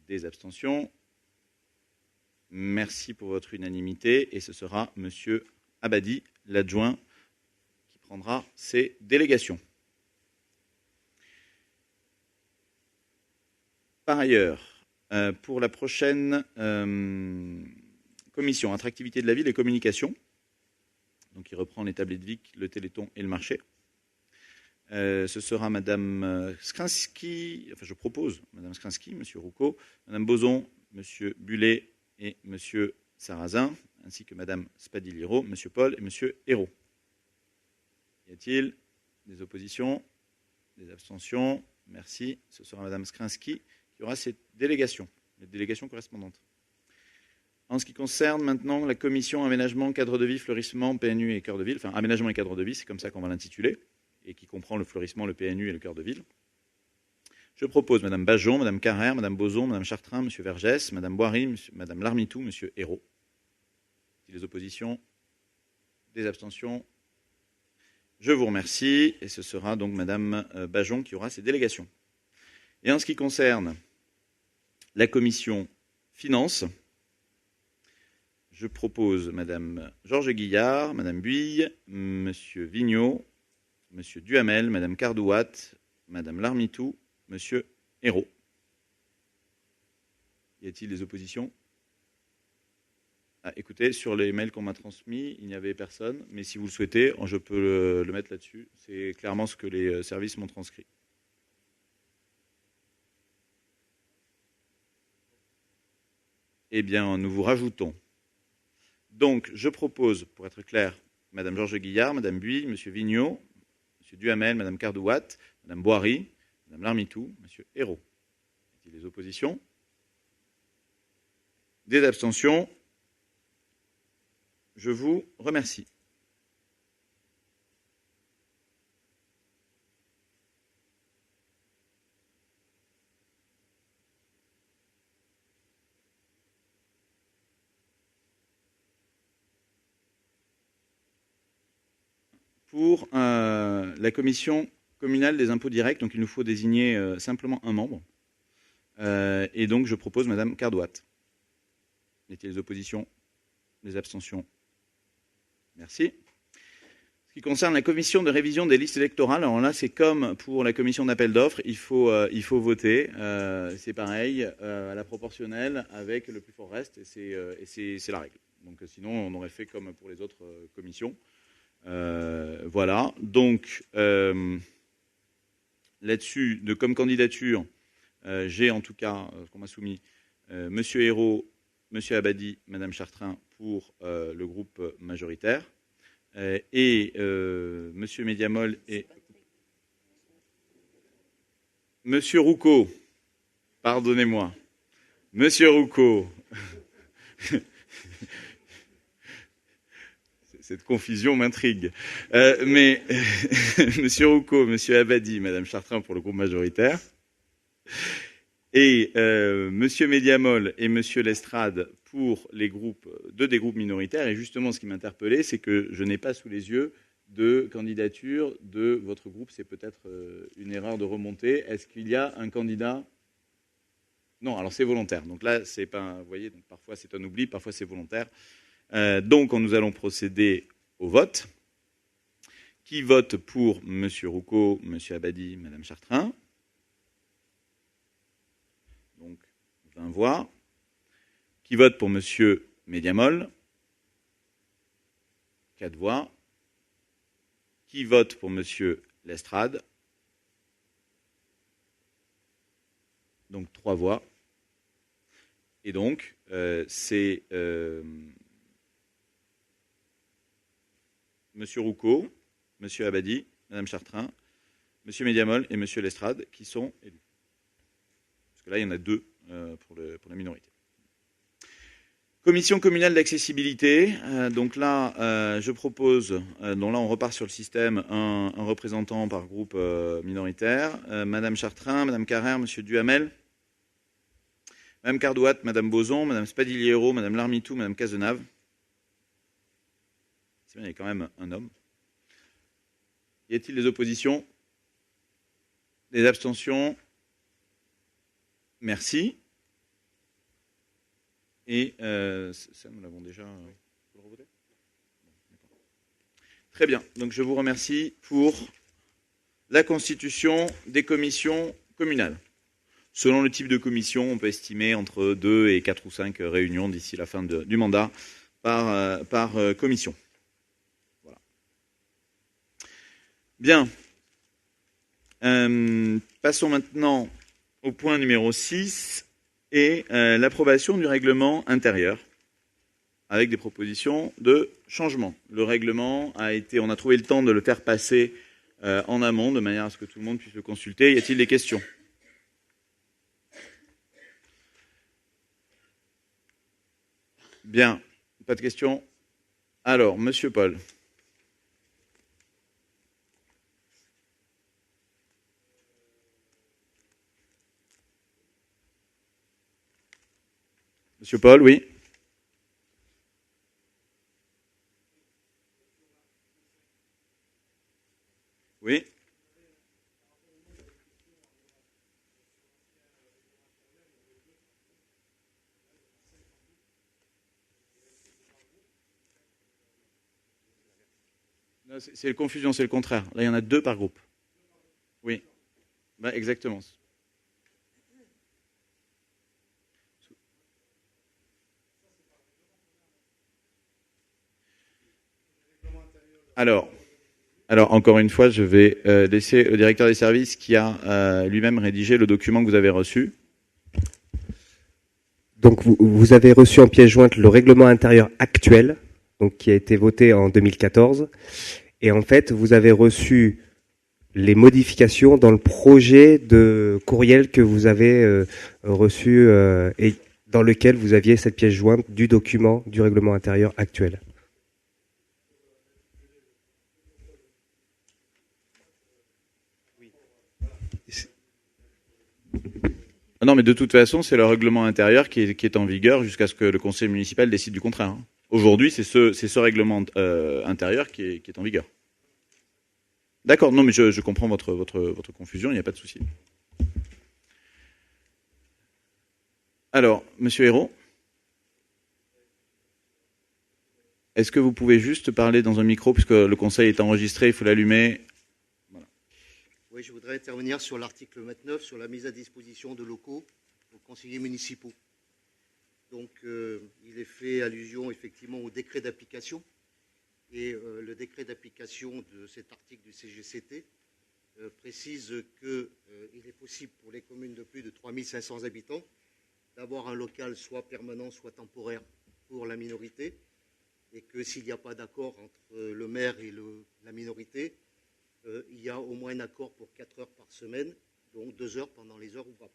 Des abstentions? Merci pour votre unanimité. Et ce sera M. Abadi, l'adjoint, qui prendra ces délégations. Par ailleurs, pour la prochaine commission attractivité de la ville et communication, donc qui reprend les tablés de Vic, le Téléthon et le marché, ce sera Madame Skrinsky, enfin je propose Madame Skrinsky, Monsieur Roucault, Madame Boson, Monsieur Bullet et Monsieur Sarrazin, ainsi que Madame Spadiliro, Monsieur Paul et Monsieur Hérault. Y a-t-il des oppositions, des abstentions? Merci. Ce sera Madame Skrinsky qui aura ces délégations, les délégations correspondantes. En ce qui concerne maintenant la commission aménagement, cadre de vie, fleurissement, PNU et cœur de ville, enfin aménagement et cadre de vie, c'est comme ça qu'on va l'intituler, et qui comprend le fleurissement, le PNU et le cœur de ville. Je propose Madame Bajon, Madame Carrère, Madame Boson, Madame Chartrain, Monsieur Vergès, Madame Boiry, Madame Larmitou, Monsieur Hérault. Les oppositions, des abstentions. Je vous remercie, et ce sera donc Madame Bajon qui aura ces délégations. Et en ce qui concerne la commission finances, je propose Madame Georges Guillard, Madame Buille, Monsieur Vigneault, Monsieur Duhamel, Madame Cardouat, Madame Larmitou, Monsieur Hérault. Y a-t-il des oppositions? Écoutez, sur les mails qu'on m'a transmis, il n'y avait personne, mais si vous le souhaitez, je peux le mettre là-dessus. C'est clairement ce que les services m'ont transcrit. Eh bien, nous vous rajoutons. Donc, je propose, pour être clair, Madame Georges Guillard, Madame Buille, Monsieur Vigneault, Monsieur Duhamel, Madame Cardouat, Madame Boiry, Madame Larmitou, Monsieur Hérault. Y a-t-il des oppositions? Des abstentions? Je vous remercie. Pour la commission communale des impôts directs, donc il nous faut désigner simplement un membre. Et donc je propose Madame Cardouat. Y a-t-il des oppositions? Des abstentions? Merci. Ce qui concerne la commission de révision des listes électorales, alors là c'est comme pour la commission d'appel d'offres, il faut voter, c'est pareil, à la proportionnelle avec le plus fort reste, et c'est la règle. Donc sinon on aurait fait comme pour les autres commissions. Voilà, donc là-dessus, comme candidature, j'ai en tout cas, qu'on m'a soumis, Monsieur Hérault, Monsieur Abadi, Madame Chartrain pour le groupe majoritaire, et Monsieur Mediamol et Monsieur Roucault, pardonnez-moi, Monsieur Roucault. Cette confusion m'intrigue. Mais Monsieur Roucault, Monsieur Abadi, Madame Chartrain pour le groupe majoritaire, et Monsieur Mediamol et Monsieur Lestrade pour les groupes, deux des groupes minoritaires. Et justement, ce qui m'interpellait, c'est que je n'ai pas sous les yeux de candidature de votre groupe. C'est peut-être une erreur de remontée. Est-ce qu'il y a un candidat? Non, alors c'est volontaire. Donc là, c'est pas, vous voyez, donc parfois c'est un oubli, parfois c'est volontaire. Donc, nous allons procéder au vote. Qui vote pour M. Roucault, M. Abadi, Mme Chartrain? Donc, 20 voix. Qui vote pour M. Mediamol? 4 voix. Qui vote pour M. Lestrade? Donc, 3 voix. Et donc, c'est Monsieur Roucault, Monsieur Abadi, Madame Chartrain, Monsieur Mediamol et Monsieur Lestrade qui sont élus. Parce que là, il y en a 2 pour la minorité. Commission communale d'accessibilité. Donc là, je propose, donc là on repart sur le système, un représentant par groupe minoritaire. Madame Chartrain, Madame Carrère, Monsieur Duhamel, Madame Cardouat, Madame Boson, Madame Spadiliero, Madame Larmitou, Madame Cazenave. Il y a quand même un homme. Y a-t-il des oppositions? Des abstentions? Merci. Et ça, nous l'avons déjà revoté. Très bien. Donc, je vous remercie pour la constitution des commissions communales. Selon le type de commission, on peut estimer entre 2 et 4 ou 5 réunions d'ici la fin du mandat par commission. Voilà. Bien. Passons maintenant au point numéro 6 et l'approbation du règlement intérieur avec des propositions de changement. Le règlement on a trouvé le temps de le faire passer en amont de manière à ce que tout le monde puisse le consulter. Y a-t-il des questions? Bien, pas de questions. Alors, Monsieur Paul. Monsieur Paul, oui. Oui. C'est la confusion, c'est le contraire. Là, il y en a 2 par groupe. Oui, bah, exactement. Alors, encore une fois, je vais laisser le directeur des services qui a lui-même rédigé le document que vous avez reçu. Donc, vous avez reçu en pièce jointe le règlement intérieur actuel, donc qui a été voté en 2014. Et en fait, vous avez reçu les modifications dans le projet de courriel que vous avez reçu et dans lequel vous aviez cette pièce jointe du document du règlement intérieur actuel. Non, mais de toute façon, c'est le règlement intérieur qui est en vigueur jusqu'à ce que le conseil municipal décide du contraire. Aujourd'hui, c'est ce règlement intérieur qui est en vigueur. D'accord, non, mais je comprends votre confusion, il n'y a pas de souci. Alors, Monsieur Hérault, est-ce que vous pouvez juste parler dans un micro, puisque le conseil est enregistré, il faut l'allumer. Voilà. Oui, je voudrais intervenir sur l'article 29, sur la mise à disposition de locaux aux conseillers municipaux. Donc, il est fait allusion effectivement au décret d'application. Et le décret d'application de cet article du CGCT précise qu'il est possible pour les communes de plus de 3500 habitants d'avoir un local soit permanent, soit temporaire pour la minorité, et que s'il n'y a pas d'accord entre le maire et la minorité, il y a au moins un accord pour 4 heures par semaine, donc 2 heures pendant les heures ouvrables.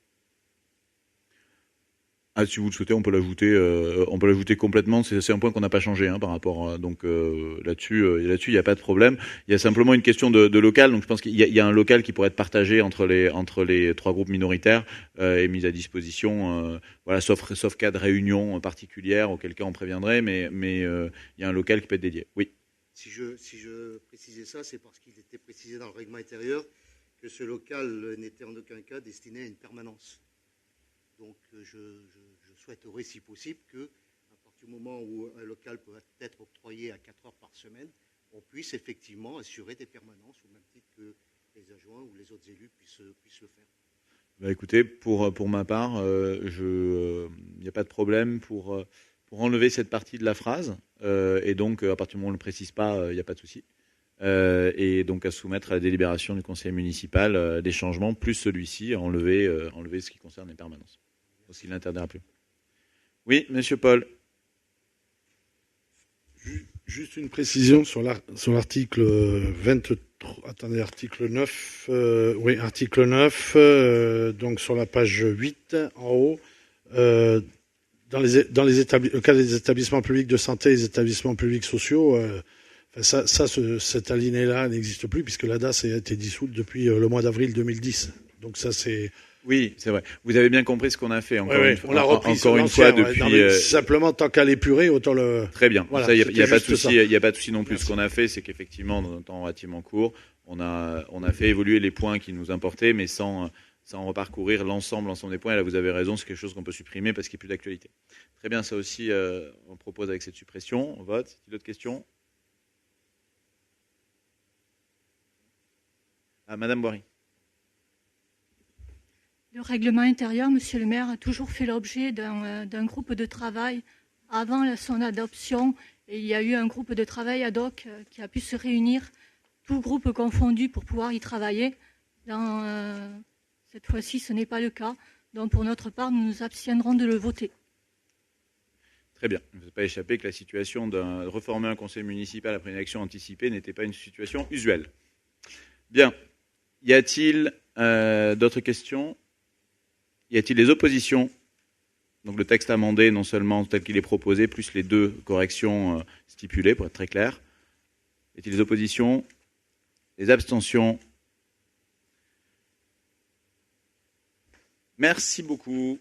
Ah, si vous le souhaitez, on peut l'ajouter complètement. C'est un point qu'on n'a pas changé par rapport. Donc là-dessus, il n'y a pas de problème. Il y a simplement une question de local. Donc je pense qu'il y a un local qui pourrait être partagé entre les 3 groupes minoritaires et mis à disposition. Voilà, sauf cas de réunion particulière, auquel cas on préviendrait. Mais il y a un local qui peut être dédié. Oui. Si je précisais ça, c'est parce qu'il était précisé dans le règlement intérieur que ce local n'était en aucun cas destiné à une permanence. Donc je souhaiterais, si possible, qu'à partir du moment où un local peut être octroyé à 4 heures par semaine, on puisse effectivement assurer des permanences au même titre que les adjoints ou les autres élus puissent le faire. Bah écoutez, pour ma part, il n'y a pas de problème pour enlever cette partie de la phrase. Et donc, à partir du moment où on ne le précise pas, il n'y a pas de souci. Et donc à soumettre à la délibération du conseil municipal des changements, plus celui-ci, à enlever ce qui concerne les permanences. Parce qu'il n'interdira plus. Oui, Monsieur Paul. Juste une précision sur l'article 23. Attendez, article 9. Oui, article 9. Donc sur la page 8, en haut. Dans le cas des établissements publics de santé et des établissements publics sociaux, cet alinéa-là n'existe plus puisque la DAS a été dissoute depuis le mois d'avril 2010. Donc ça, c'est Oui, c'est vrai. Vous avez bien compris ce qu'on a fait. Encore Oui, une fois, on l'a repris. encore une fois l'ancien, depuis. Non, mais simplement, tant qu'à l'épurer, autant le. Très bien. Voilà, Ça, il n'y a pas de juste souci. ça. Il n'y a pas de souci non plus. Merci. Ce qu'on a fait, c'est qu'effectivement, dans un temps relativement court, on a fait évoluer les points qui nous importaient, mais sans reparcourir l'ensemble des points. Et là, vous avez raison, c'est quelque chose qu'on peut supprimer parce qu'il n'y a plus d'actualité. Très bien, ça aussi, on propose avec cette suppression. On vote. D'autres questions? Ah, Madame Boiry. Le règlement intérieur, Monsieur le maire, a toujours fait l'objet d'un groupe de travail avant son adoption. Et il y a eu un groupe de travail ad hoc qui a pu se réunir, tout groupe confondu, pour pouvoir y travailler. Cette fois-ci, ce n'est pas le cas. Donc, pour notre part, nous nous abstiendrons de le voter. Très bien. Il ne vous a pas échappé que la situation de reformer un conseil municipal après une élection anticipée n'était pas une situation usuelle. Bien. Y a-t-il d'autres questions? Y a-t-il des oppositions? Donc le texte amendé, non seulement tel qu'il est proposé, plus les 2 corrections stipulées, pour être très clair. Y a-t-il des oppositions? Des abstentions? Merci beaucoup.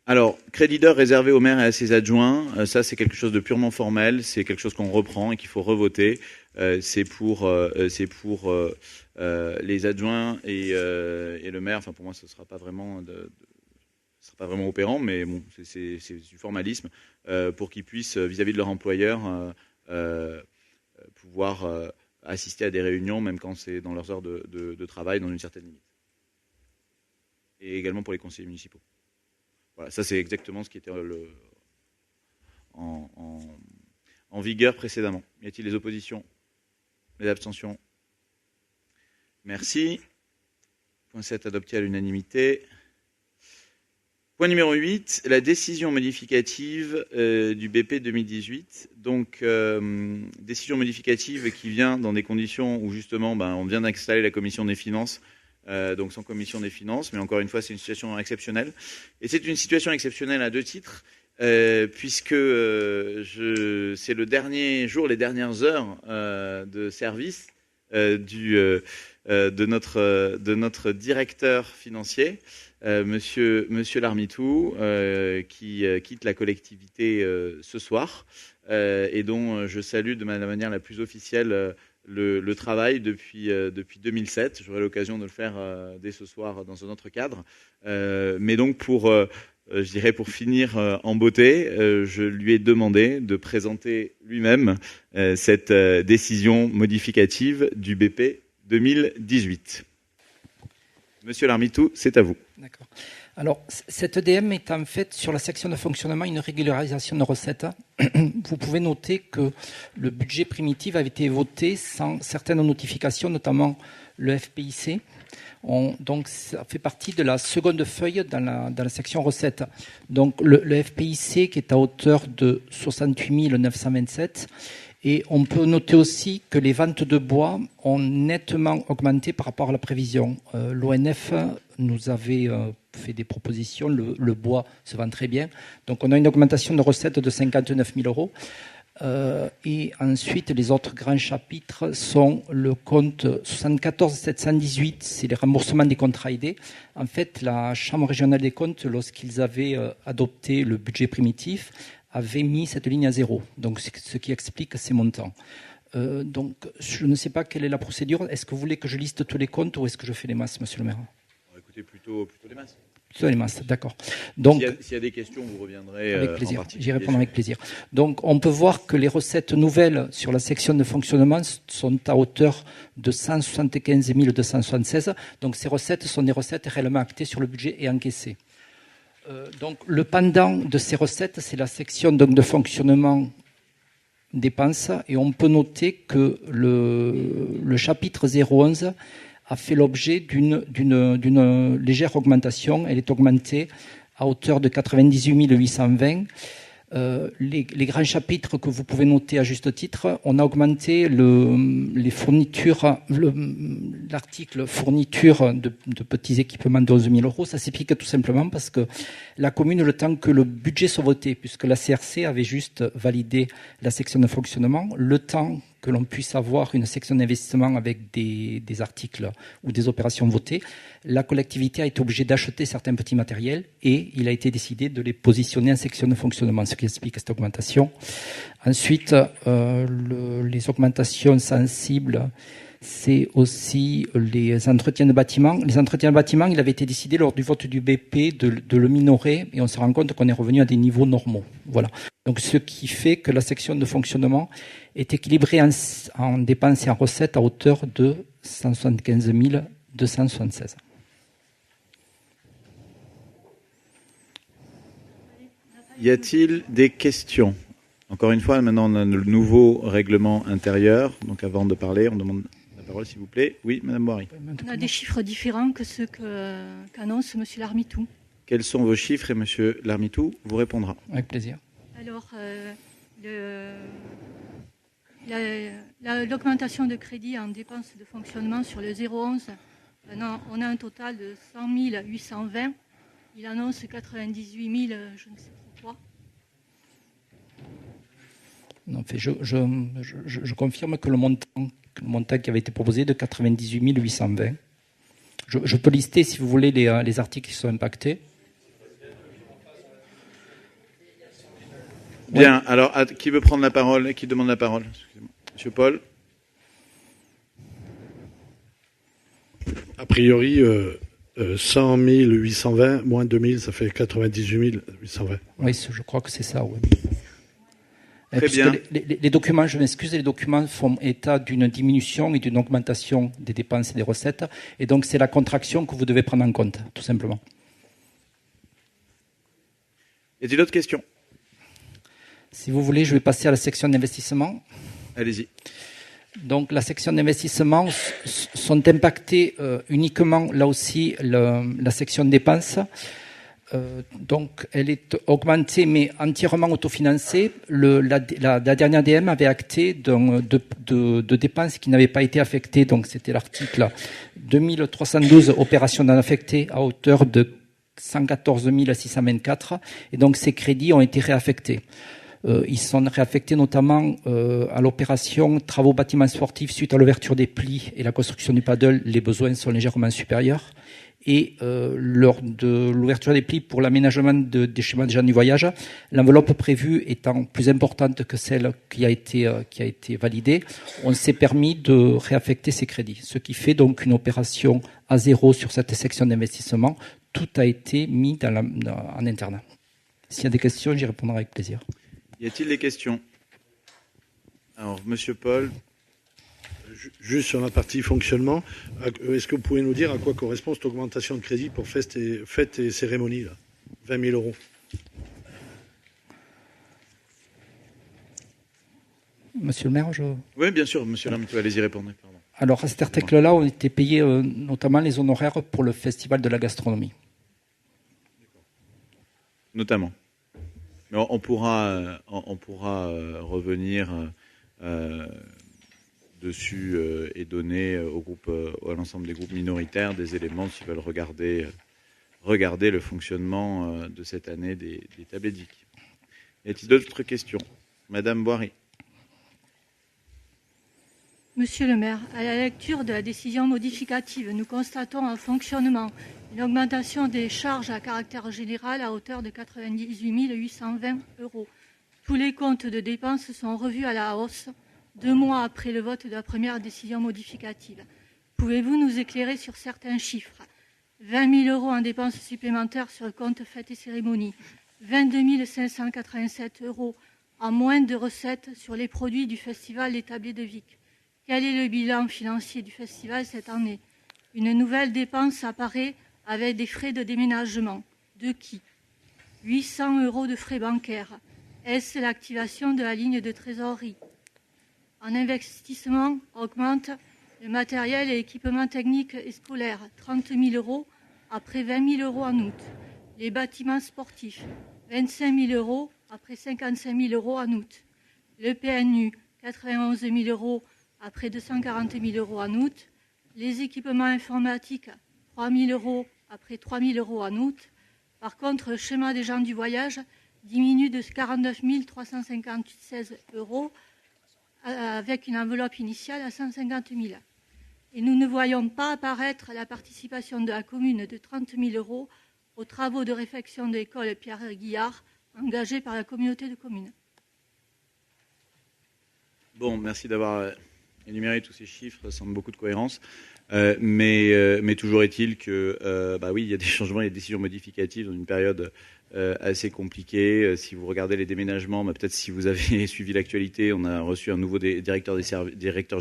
Alors, crédit d'heure réservé au maire et à ses adjoints, ça c'est quelque chose de purement formel, c'est quelque chose qu'on reprend et qu'il faut revoter. C'est pour les adjoints et le maire. Enfin, pour moi, ce sera pas vraiment opérant, mais bon, c'est du formalisme pour qu'ils puissent, vis-à-vis de leur employeur, pouvoir assister à des réunions, même quand c'est dans leurs heures de travail, dans une certaine limite. Et également pour les conseillers municipaux. Voilà, ça c'est exactement ce qui était en vigueur précédemment. Y a-t-il des oppositions? Les abstentions? Merci. Point 7, adopté à l'unanimité. Point numéro 8, la décision modificative du BP 2018. Donc, décision modificative qui vient dans des conditions où justement on vient d'installer la commission des finances. Donc sans commission des finances, mais encore une fois, c'est une situation exceptionnelle. Et c'est une situation exceptionnelle à 2 titres, puisque c'est le dernier jour, les dernières heures de service de notre directeur financier, Monsieur Larmitou, qui quitte la collectivité ce soir, et dont je salue de la manière la plus officielle le travail depuis 2007. J'aurai l'occasion de le faire dès ce soir dans un autre cadre. Mais donc pour finir en beauté, je lui ai demandé de présenter lui-même cette décision modificative du BP 2018. Monsieur Larmitou, c'est à vous. D'accord. Alors, cette EDM est en fait sur la section de fonctionnement une régularisation de recettes. Vous pouvez noter que le budget primitif avait été voté sans certaines notifications, notamment le FPIC. Donc, ça fait partie de la seconde feuille dans la section recettes. Donc, le FPIC qui est à hauteur de 68 927. Et on peut noter aussi que les ventes de bois ont nettement augmenté par rapport à la prévision. L'ONF nous avait fait des propositions. Le bois se vend très bien. Donc on a une augmentation de recettes de 59 000 euros. Et ensuite, les autres grands chapitres sont le compte 74 718, c'est les remboursements des contrats aidés. En fait, la Chambre régionale des comptes, lorsqu'ils avaient adopté le budget primitif, avait mis cette ligne à 0. Donc, c'est ce qui explique ces montants. Donc, je ne sais pas quelle est la procédure. Est-ce que vous voulez que je liste tous les comptes ou est-ce que je fais les masses, monsieur le maire? Écoutez, plutôt les masses. Plutôt les masses, d'accord. Donc, s'il y a des questions, vous reviendrez avec plaisir. en particulier. J'y répondrai avec plaisir. Donc, on peut voir que les recettes nouvelles sur la section de fonctionnement sont à hauteur de 175 276. Donc, ces recettes sont des recettes réellement actées sur le budget et encaissées. Donc, le pendant de ces recettes, c'est la section donc, de fonctionnement dépenses. Et on peut noter que le chapitre 011 a fait l'objet d'une légère augmentation. Elle est augmentée à hauteur de 98 820. Les grands chapitres que vous pouvez noter à juste titre, on a augmenté les fournitures, l'article fourniture de petits équipements de 11 000 euros. Ça s'explique tout simplement parce que la commune, le temps que le budget soit voté, puisque la CRC avait juste validé la section de fonctionnement, le temps que l'on puisse avoir une section d'investissement avec des articles ou des opérations votées, la collectivité a été obligée d'acheter certains petits matériels et il a été décidé de les positionner en section de fonctionnement, ce qui explique cette augmentation. Ensuite, les augmentations sensibles, c'est aussi les entretiens de bâtiments. Les entretiens de bâtiments, il avait été décidé lors du vote du BP de le minorer et on se rend compte qu'on est revenu à des niveaux normaux. Voilà. Donc, ce qui fait que la section de fonctionnement est équilibrée en dépenses et en recettes à hauteur de 175 276. Y a-t-il des questions? Encore une fois, maintenant on a le nouveau règlement intérieur. Donc avant de parler, on demande la parole s'il vous plaît. Oui, Madame Boiry. On a des chiffres différents que ceux qu'annonce M. Larmitou. Quels sont vos chiffres et M. Larmitou vous répondra. Avec plaisir. Alors, l'augmentation de crédit en dépenses de fonctionnement sur le 011, on a un total de 100 820. Il annonce 98 000, je ne sais trop quoi. En fait, je confirme que le montant qui avait été proposé est de 98 820. Je peux lister, si vous voulez, les articles qui sont impactés. Bien, alors, qui veut prendre la parole? Qui demande la parole? Excusez-moi. Monsieur Paul. A priori, 100 820 moins 2000, ça fait 98 820. Oui, je crois que c'est ça, oui. Très bien. Les documents, je m'excuse, les documents font état d'une diminution et d'une augmentation des dépenses et des recettes. Et donc, c'est la contraction que vous devez prendre en compte, tout simplement. Y a-t-il d'autres questions? Si vous voulez, je vais passer à la section d'investissement. Allez-y. Donc, la section d'investissement sont impactées uniquement, là aussi, la section de dépenses. Donc, elle est augmentée, mais entièrement autofinancée. La dernière DM avait acté de dépenses qui n'avaient pas été affectées. Donc, c'était l'article 2312, opérations non affectées, à hauteur de 114 624. Et donc, ces crédits ont été réaffectés. Ils sont réaffectés notamment à l'opération travaux bâtiments sportifs suite à l'ouverture des plis et la construction du paddle. Les besoins sont légèrement supérieurs. Et lors de l'ouverture des plis pour l'aménagement des schémas de gens du voyage, l'enveloppe prévue étant plus importante que celle qui a été validée, on s'est permis de réaffecter ces crédits. Ce qui fait donc une opération à zéro sur cette section d'investissement. Tout a été mis en interne. S'il y a des questions, j'y répondrai avec plaisir. Y a-t-il des questions? Alors, Monsieur Paul. Juste sur la partie fonctionnement, est-ce que vous pouvez nous dire à quoi correspond cette augmentation de crédit pour fêtes et cérémonies, là, 20 000 €? Monsieur le maire, Oui, bien sûr, Monsieur Larmitou, allez-y répondre. Pardon. Alors, à cet article-là, on était payé notamment les honoraires pour le Festival de la gastronomie. Notamment. Mais on pourra revenir dessus et donner à l'ensemble des groupes minoritaires des éléments s'ils veulent regarder le fonctionnement de cette année des tablés de VIC. Y a-t-il d'autres questions? Madame Boiry. Monsieur le maire, à la lecture de la décision modificative, nous constatons un fonctionnement, une augmentation des charges à caractère général à hauteur de 98 820 €. Tous les comptes de dépenses sont revus à la hausse 2 mois après le vote de la première décision modificative. Pouvez-vous nous éclairer sur certains chiffres? 20 000 € en dépenses supplémentaires sur le compte fêtes et cérémonies, 22 587 € en moins de recettes sur les produits du festival Les Tablés de Vic. Quel est le bilan financier du festival cette année? Une nouvelle dépense apparaît avec des frais de déménagement. De qui? 800 € de frais bancaires. Est-ce l'activation de la ligne de trésorerie? En investissement, augmente le matériel et équipement technique et scolaire, 30 000 € après 20 000 € en août. Les bâtiments sportifs, 25 000 € après 55 000 € en août. Le PNU, 91 000 € après 240 000 € en août. Les équipements informatiques, 3 000 € après 3 000 € en août. Par contre, le schéma des gens du voyage diminue de 49 356 € avec une enveloppe initiale à 150 000. Et nous ne voyons pas apparaître la participation de la commune de 30 000 € aux travaux de réfection de l'école Pierre-Guillard engagés par la communauté de communes. Bon, merci d'avoir énuméré tous ces chiffres, ça semble beaucoup de cohérence. Mais toujours est-il que, oui, il y a des changements, il y a des décisions modificatives dans une période assez compliquée. Si vous regardez les déménagements, peut-être si vous avez suivi l'actualité, on a reçu un nouveau directeur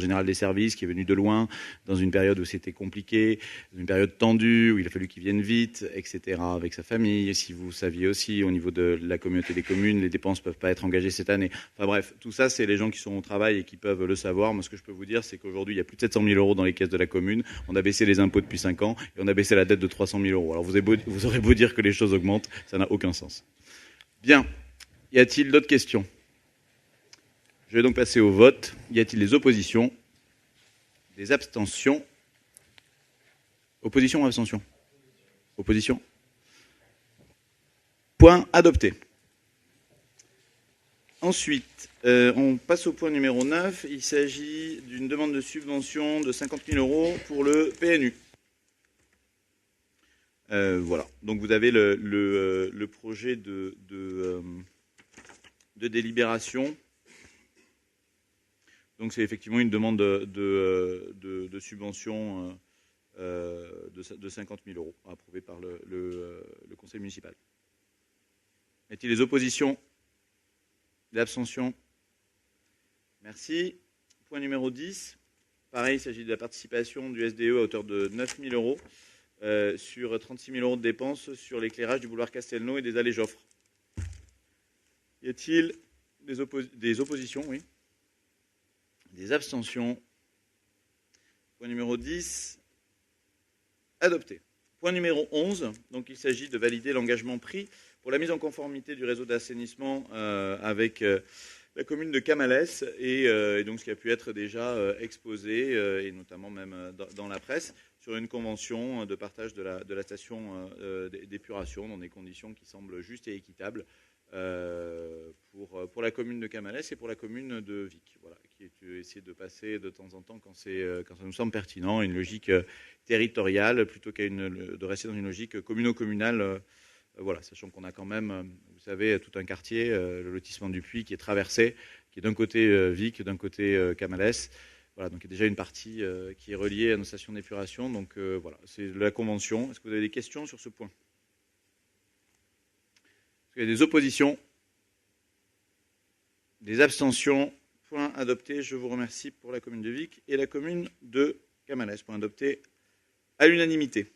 général des services qui est venu de loin, dans une période où c'était compliqué, dans une période tendue, où il a fallu qu'il vienne vite, etc., avec sa famille. Si vous saviez aussi, au niveau de la communauté des communes, les dépenses ne peuvent pas être engagées cette année. Enfin bref, tout ça, c'est les gens qui sont au travail et qui peuvent le savoir. Moi, ce que je peux vous dire, c'est qu'aujourd'hui, il y a plus de 700 000 € dans les caisses de la commune. On a baissé les impôts depuis 5 ans et on a baissé la dette de 300 000 €. Alors vous aurez beau dire que les choses augmentent, ça n'a aucun sens. Bien. Y a-t-il d'autres questions? Je vais donc passer au vote. Y a-t-il des oppositions? Des abstentions? Opposition ou abstention? Opposition? Point adopté. Ensuite, on passe au point numéro 9. Il s'agit d'une demande de subvention de 50 000 € pour le PNU. Voilà. Donc vous avez le projet de délibération. Donc c'est effectivement une demande de subvention de 50 000 € approuvée par le conseil municipal. Y a-t-il des oppositions? Des abstentions? Merci. Point numéro 10. Pareil, il s'agit de la participation du SDE à hauteur de 9 000 € sur 36 000 € de dépenses sur l'éclairage du boulevard Castelnau et des allées Joffre. Y a-t-il des oppositions? Oui. Des abstentions? Point numéro 10. Adopté. Point numéro 11. Donc il s'agit de valider l'engagement pris pour la mise en conformité du réseau d'assainissement avec la commune de Camalès et donc ce qui a pu être déjà exposé et notamment même dans la presse sur une convention de partage de la station d'épuration dans des conditions qui semblent justes et équitables pour la commune de Camalès et pour la commune de Vic. Voilà, qui est essayer de passer de temps en temps quand ça nous semble pertinent une logique territoriale plutôt de rester dans une logique communale. Voilà, sachant qu'on a quand même, vous savez, tout un quartier, le lotissement du Puy, qui est traversé, qui est d'un côté Vic, d'un côté Camalès. Voilà, donc il y a déjà une partie qui est reliée à nos stations d'épuration. Donc voilà, c'est la convention. Est-ce que vous avez des questions sur ce point? Est-ce qu'il y a des oppositions? Des abstentions? Point adopté. Je vous remercie pour la commune de Vic et la commune de Camalès. Point adopté à l'unanimité.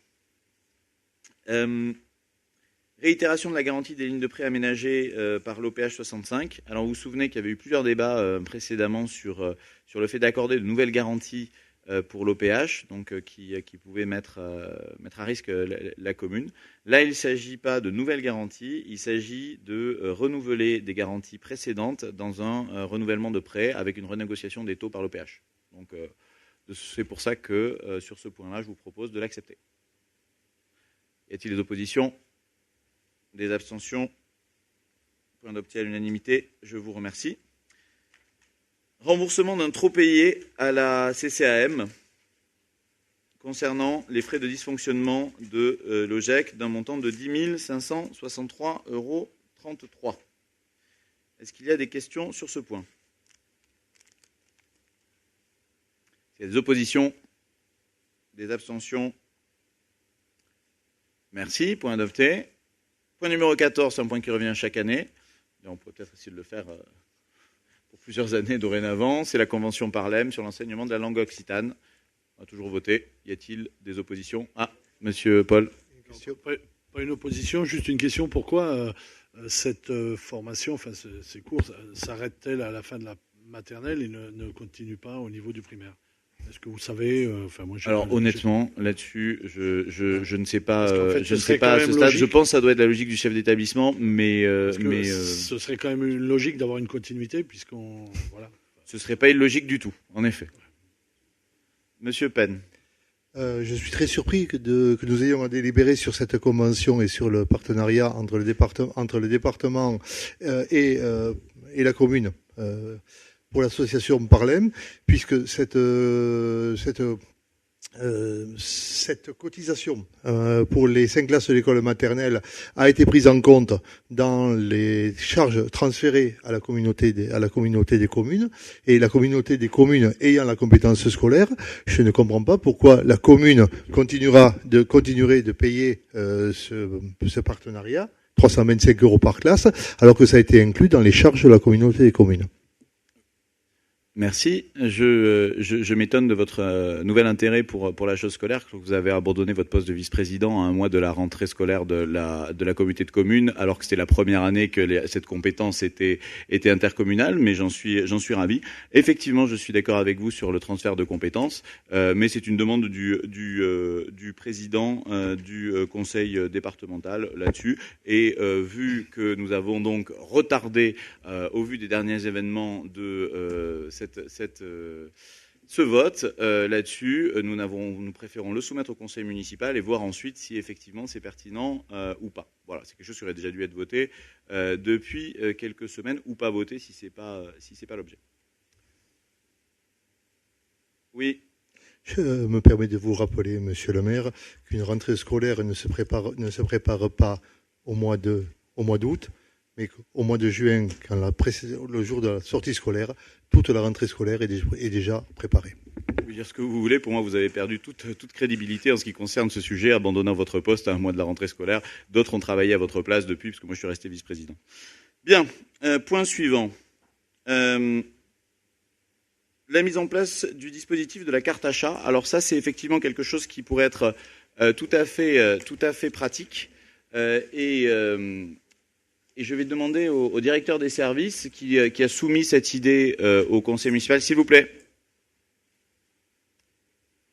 Réitération de la garantie des lignes de prêt aménagées par l'OPH 65. Alors vous vous souvenez qu'il y avait eu plusieurs débats précédemment sur le fait d'accorder de nouvelles garanties pour l'OPH, donc qui pouvaient mettre à risque la commune. Là, il ne s'agit pas de nouvelles garanties, il s'agit de renouveler des garanties précédentes dans un renouvellement de prêt avec une renégociation des taux par l'OPH. Donc c'est pour ça que sur ce point-là, je vous propose de l'accepter. Y a-t-il des oppositions? Des abstentions? Point adopté à l'unanimité. Je vous remercie. Remboursement d'un trop payé à la CCAM concernant les frais de dysfonctionnement de l'OGEC d'un montant de 10 563,33 €. Est-ce qu'il y a des questions sur ce point? Est-ce qu'il y a des oppositions? Des abstentions? Merci. Point adopté. Point numéro 14, c'est un point qui revient chaque année. Et on peut peut-être essayer de le faire pour plusieurs années dorénavant. C'est la convention Parlem sur l'enseignement de la langue occitane. On a toujours voté. Y a-t-il des oppositions? Ah, monsieur Paul. Pas une opposition, juste une question. Pourquoi cette formation, enfin ces cours, s'arrêtent-elles à la fin de la maternelle et ne continuent pas au niveau du primaire? Est-ce que vous savez Alors honnêtement, là-dessus, je ne sais pas. Je ne sais pas à ce stade. Je pense que ça doit être la logique du chef d'établissement, mais ce serait quand même une logique d'avoir une continuité, puisqu'on voilà. Ce serait pas illogique du tout, en effet. Monsieur Penn. Je suis très surpris que nous ayons à délibérer sur cette convention et sur le partenariat entre le département et la commune. pour l'association Parlem, puisque cette cotisation pour les 5 classes de l'école maternelle a été prise en compte dans les charges transférées à la communauté des communes, et la communauté des communes ayant la compétence scolaire, je ne comprends pas pourquoi la commune continuerait de payer ce partenariat, 325 € par classe, alors que ça a été inclus dans les charges de la communauté des communes. Merci. Je m'étonne de votre nouvel intérêt pour la chose scolaire, que vous avez abandonné votre poste de vice-président à un mois de la rentrée scolaire de la communauté de communes, alors que c'était la première année que cette compétence était intercommunale, mais j'en suis ravi. Effectivement, je suis d'accord avec vous sur le transfert de compétences, mais c'est une demande du président du conseil départemental là-dessus. Et vu que nous avons donc retardé, au vu des derniers événements de ce vote là-dessus, nous préférons le soumettre au conseil municipal et voir ensuite si effectivement c'est pertinent ou pas. Voilà, c'est quelque chose qui aurait déjà dû être voté depuis quelques semaines, ou pas voté si c'est pas l'objet. Oui. Je me permets de vous rappeler, monsieur le maire, qu'une rentrée scolaire ne se prépare pas au mois d'août, mais au mois de juin, le jour de la sortie scolaire, toute la rentrée scolaire est déjà préparée. Vous pouvez dire ce que vous voulez. Pour moi, vous avez perdu toute crédibilité en ce qui concerne ce sujet, abandonnant votre poste à un mois de la rentrée scolaire. D'autres ont travaillé à votre place depuis, parce que moi, je suis resté vice-président. Bien. Point suivant. La mise en place du dispositif de la carte achat. Alors ça, c'est effectivement quelque chose qui pourrait être tout à fait pratique. Et je vais demander au directeur des services qui a soumis cette idée au conseil municipal, s'il vous plaît,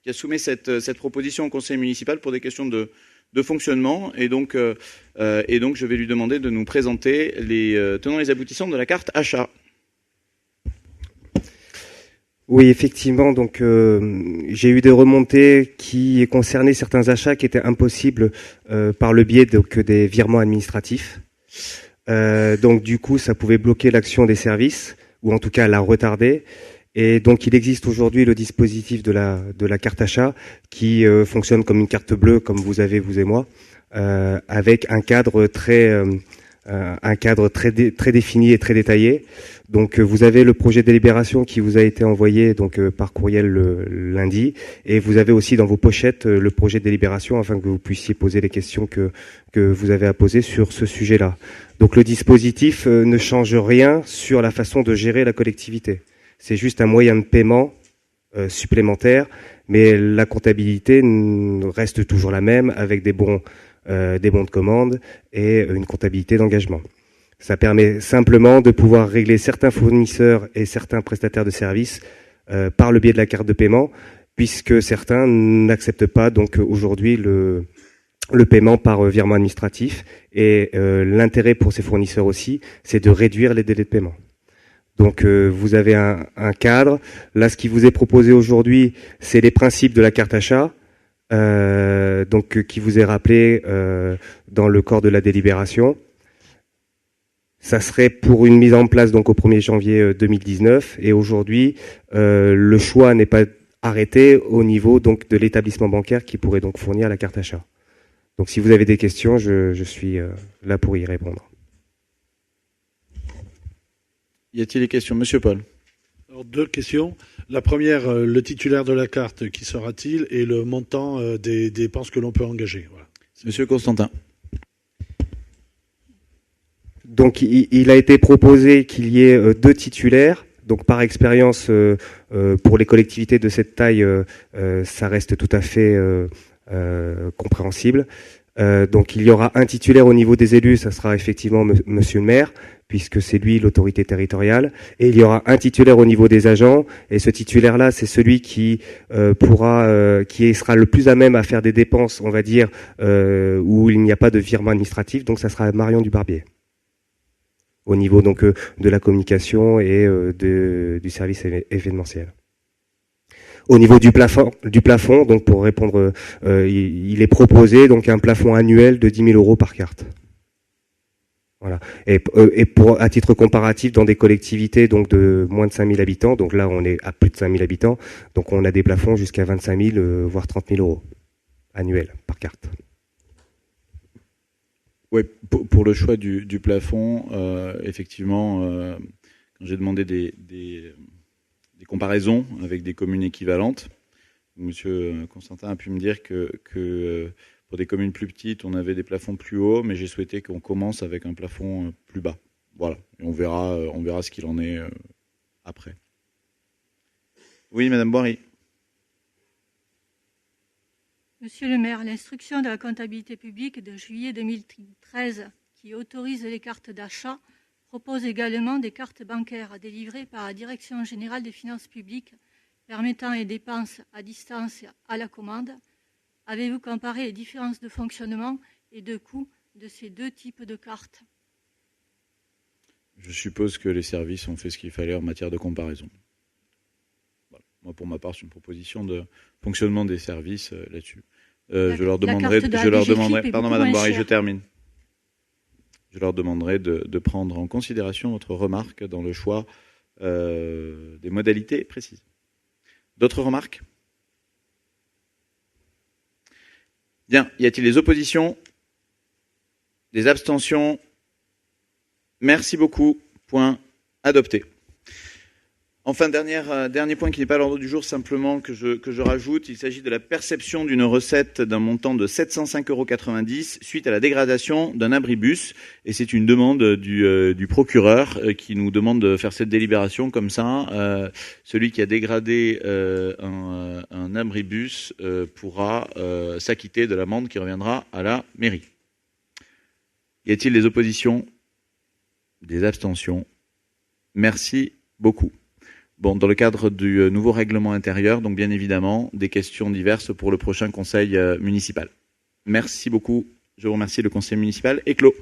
qui a soumis cette proposition au conseil municipal pour des questions de fonctionnement. Et donc, je vais lui demander de nous présenter les tenants et les aboutissants de la carte achat. Oui, effectivement. Donc, j'ai eu des remontées qui concernaient certains achats qui étaient impossibles par le biais des virements administratifs. Donc du coup, ça pouvait bloquer l'action des services, ou en tout cas la retarder. Et donc il existe aujourd'hui le dispositif de la carte achat qui fonctionne comme une carte bleue, comme vous avez vous et moi, avec un cadre très défini et très détaillé. Donc vous avez le projet de délibération qui vous a été envoyé donc par courriel le lundi, et vous avez aussi dans vos pochettes le projet de délibération afin que vous puissiez poser les questions que vous avez à poser sur ce sujet-là. Donc le dispositif ne change rien sur la façon de gérer la collectivité. C'est juste un moyen de paiement supplémentaire, mais la comptabilité reste toujours la même avec des bons de commande et une comptabilité d'engagement. Ça permet simplement de pouvoir régler certains fournisseurs et certains prestataires de services par le biais de la carte de paiement, puisque certains n'acceptent pas donc aujourd'hui le paiement par virement administratif. Et l'intérêt pour ces fournisseurs aussi, c'est de réduire les délais de paiement. Donc vous avez un cadre. Là, ce qui vous est proposé aujourd'hui, c'est les principes de la carte achat, donc qui vous est rappelé dans le corps de la délibération. Ça serait pour une mise en place donc au 1er janvier 2019, et aujourd'hui le choix n'est pas arrêté au niveau donc de l'établissement bancaire qui pourrait donc fournir la carte achat. Donc si vous avez des questions, je suis là pour y répondre. Y a-t-il des questions, Monsieur Paul? Alors, 2 questions. La première, le titulaire de la carte, qui sera-t-il, et le montant des dépenses que l'on peut engager. Voilà. Monsieur Constantin. Donc il a été proposé qu'il y ait 2 titulaires. Donc par expérience, pour les collectivités de cette taille, ça reste tout à fait compréhensible. Donc il y aura un titulaire au niveau des élus, ça sera effectivement monsieur le maire, puisque c'est lui l'autorité territoriale, et il y aura un titulaire au niveau des agents, et ce titulaire-là, c'est celui qui qui sera le plus à même à faire des dépenses, on va dire, où il n'y a pas de virement administratif. Donc ça sera Marion Dubarbier, au niveau donc de la communication et du service événementiel. Au niveau du plafond, donc pour répondre, il est proposé donc un plafond annuel de 10 000 € par carte. Voilà. Et pour, à titre comparatif, dans des collectivités donc de moins de 5 000 habitants, donc là on est à plus de 5 000 habitants, donc on a des plafonds jusqu'à 25 000, voire 30 000 euros annuels par carte. Oui, pour le choix du plafond, effectivement, quand j'ai demandé des comparaisons avec des communes équivalentes, Monsieur Constantin a pu me dire que pour des communes plus petites, on avait des plafonds plus hauts, mais j'ai souhaité qu'on commence avec un plafond plus bas. Voilà, et on verra ce qu'il en est après. Oui, Madame Boiry. Monsieur le maire, l'instruction de la comptabilité publique de juillet 2013 qui autorise les cartes d'achat propose également des cartes bancaires délivrées par la Direction générale des finances publiques permettant les dépenses à distance à la commande. Avez-vous comparé les différences de fonctionnement et de coût de ces deux types de cartes? Je suppose que les services ont fait ce qu'il fallait en matière de comparaison. Voilà. Moi, pour ma part, c'est une proposition de fonctionnement des services là-dessus. Je leur demanderai, pardon, Madame Boiry, je termine. Je leur demanderai de prendre en considération votre remarque dans le choix des modalités précises. D'autres remarques? Bien. Y a-t-il des oppositions? Des abstentions? Merci beaucoup. Point adopté. Enfin, dernier point qui n'est pas à l'ordre du jour, simplement que je rajoute, il s'agit de la perception d'une recette d'un montant de 705,90 € suite à la dégradation d'un abribus. Et c'est une demande du procureur qui nous demande de faire cette délibération comme ça. Celui qui a dégradé un abribus pourra s'acquitter de l'amende qui reviendra à la mairie. Y a-t-il des oppositions? Des abstentions? Merci beaucoup. Bon, dans le cadre du nouveau règlement intérieur, donc bien évidemment, des questions diverses pour le prochain conseil municipal. Merci beaucoup. Je vous remercie. Le conseil municipal est clos.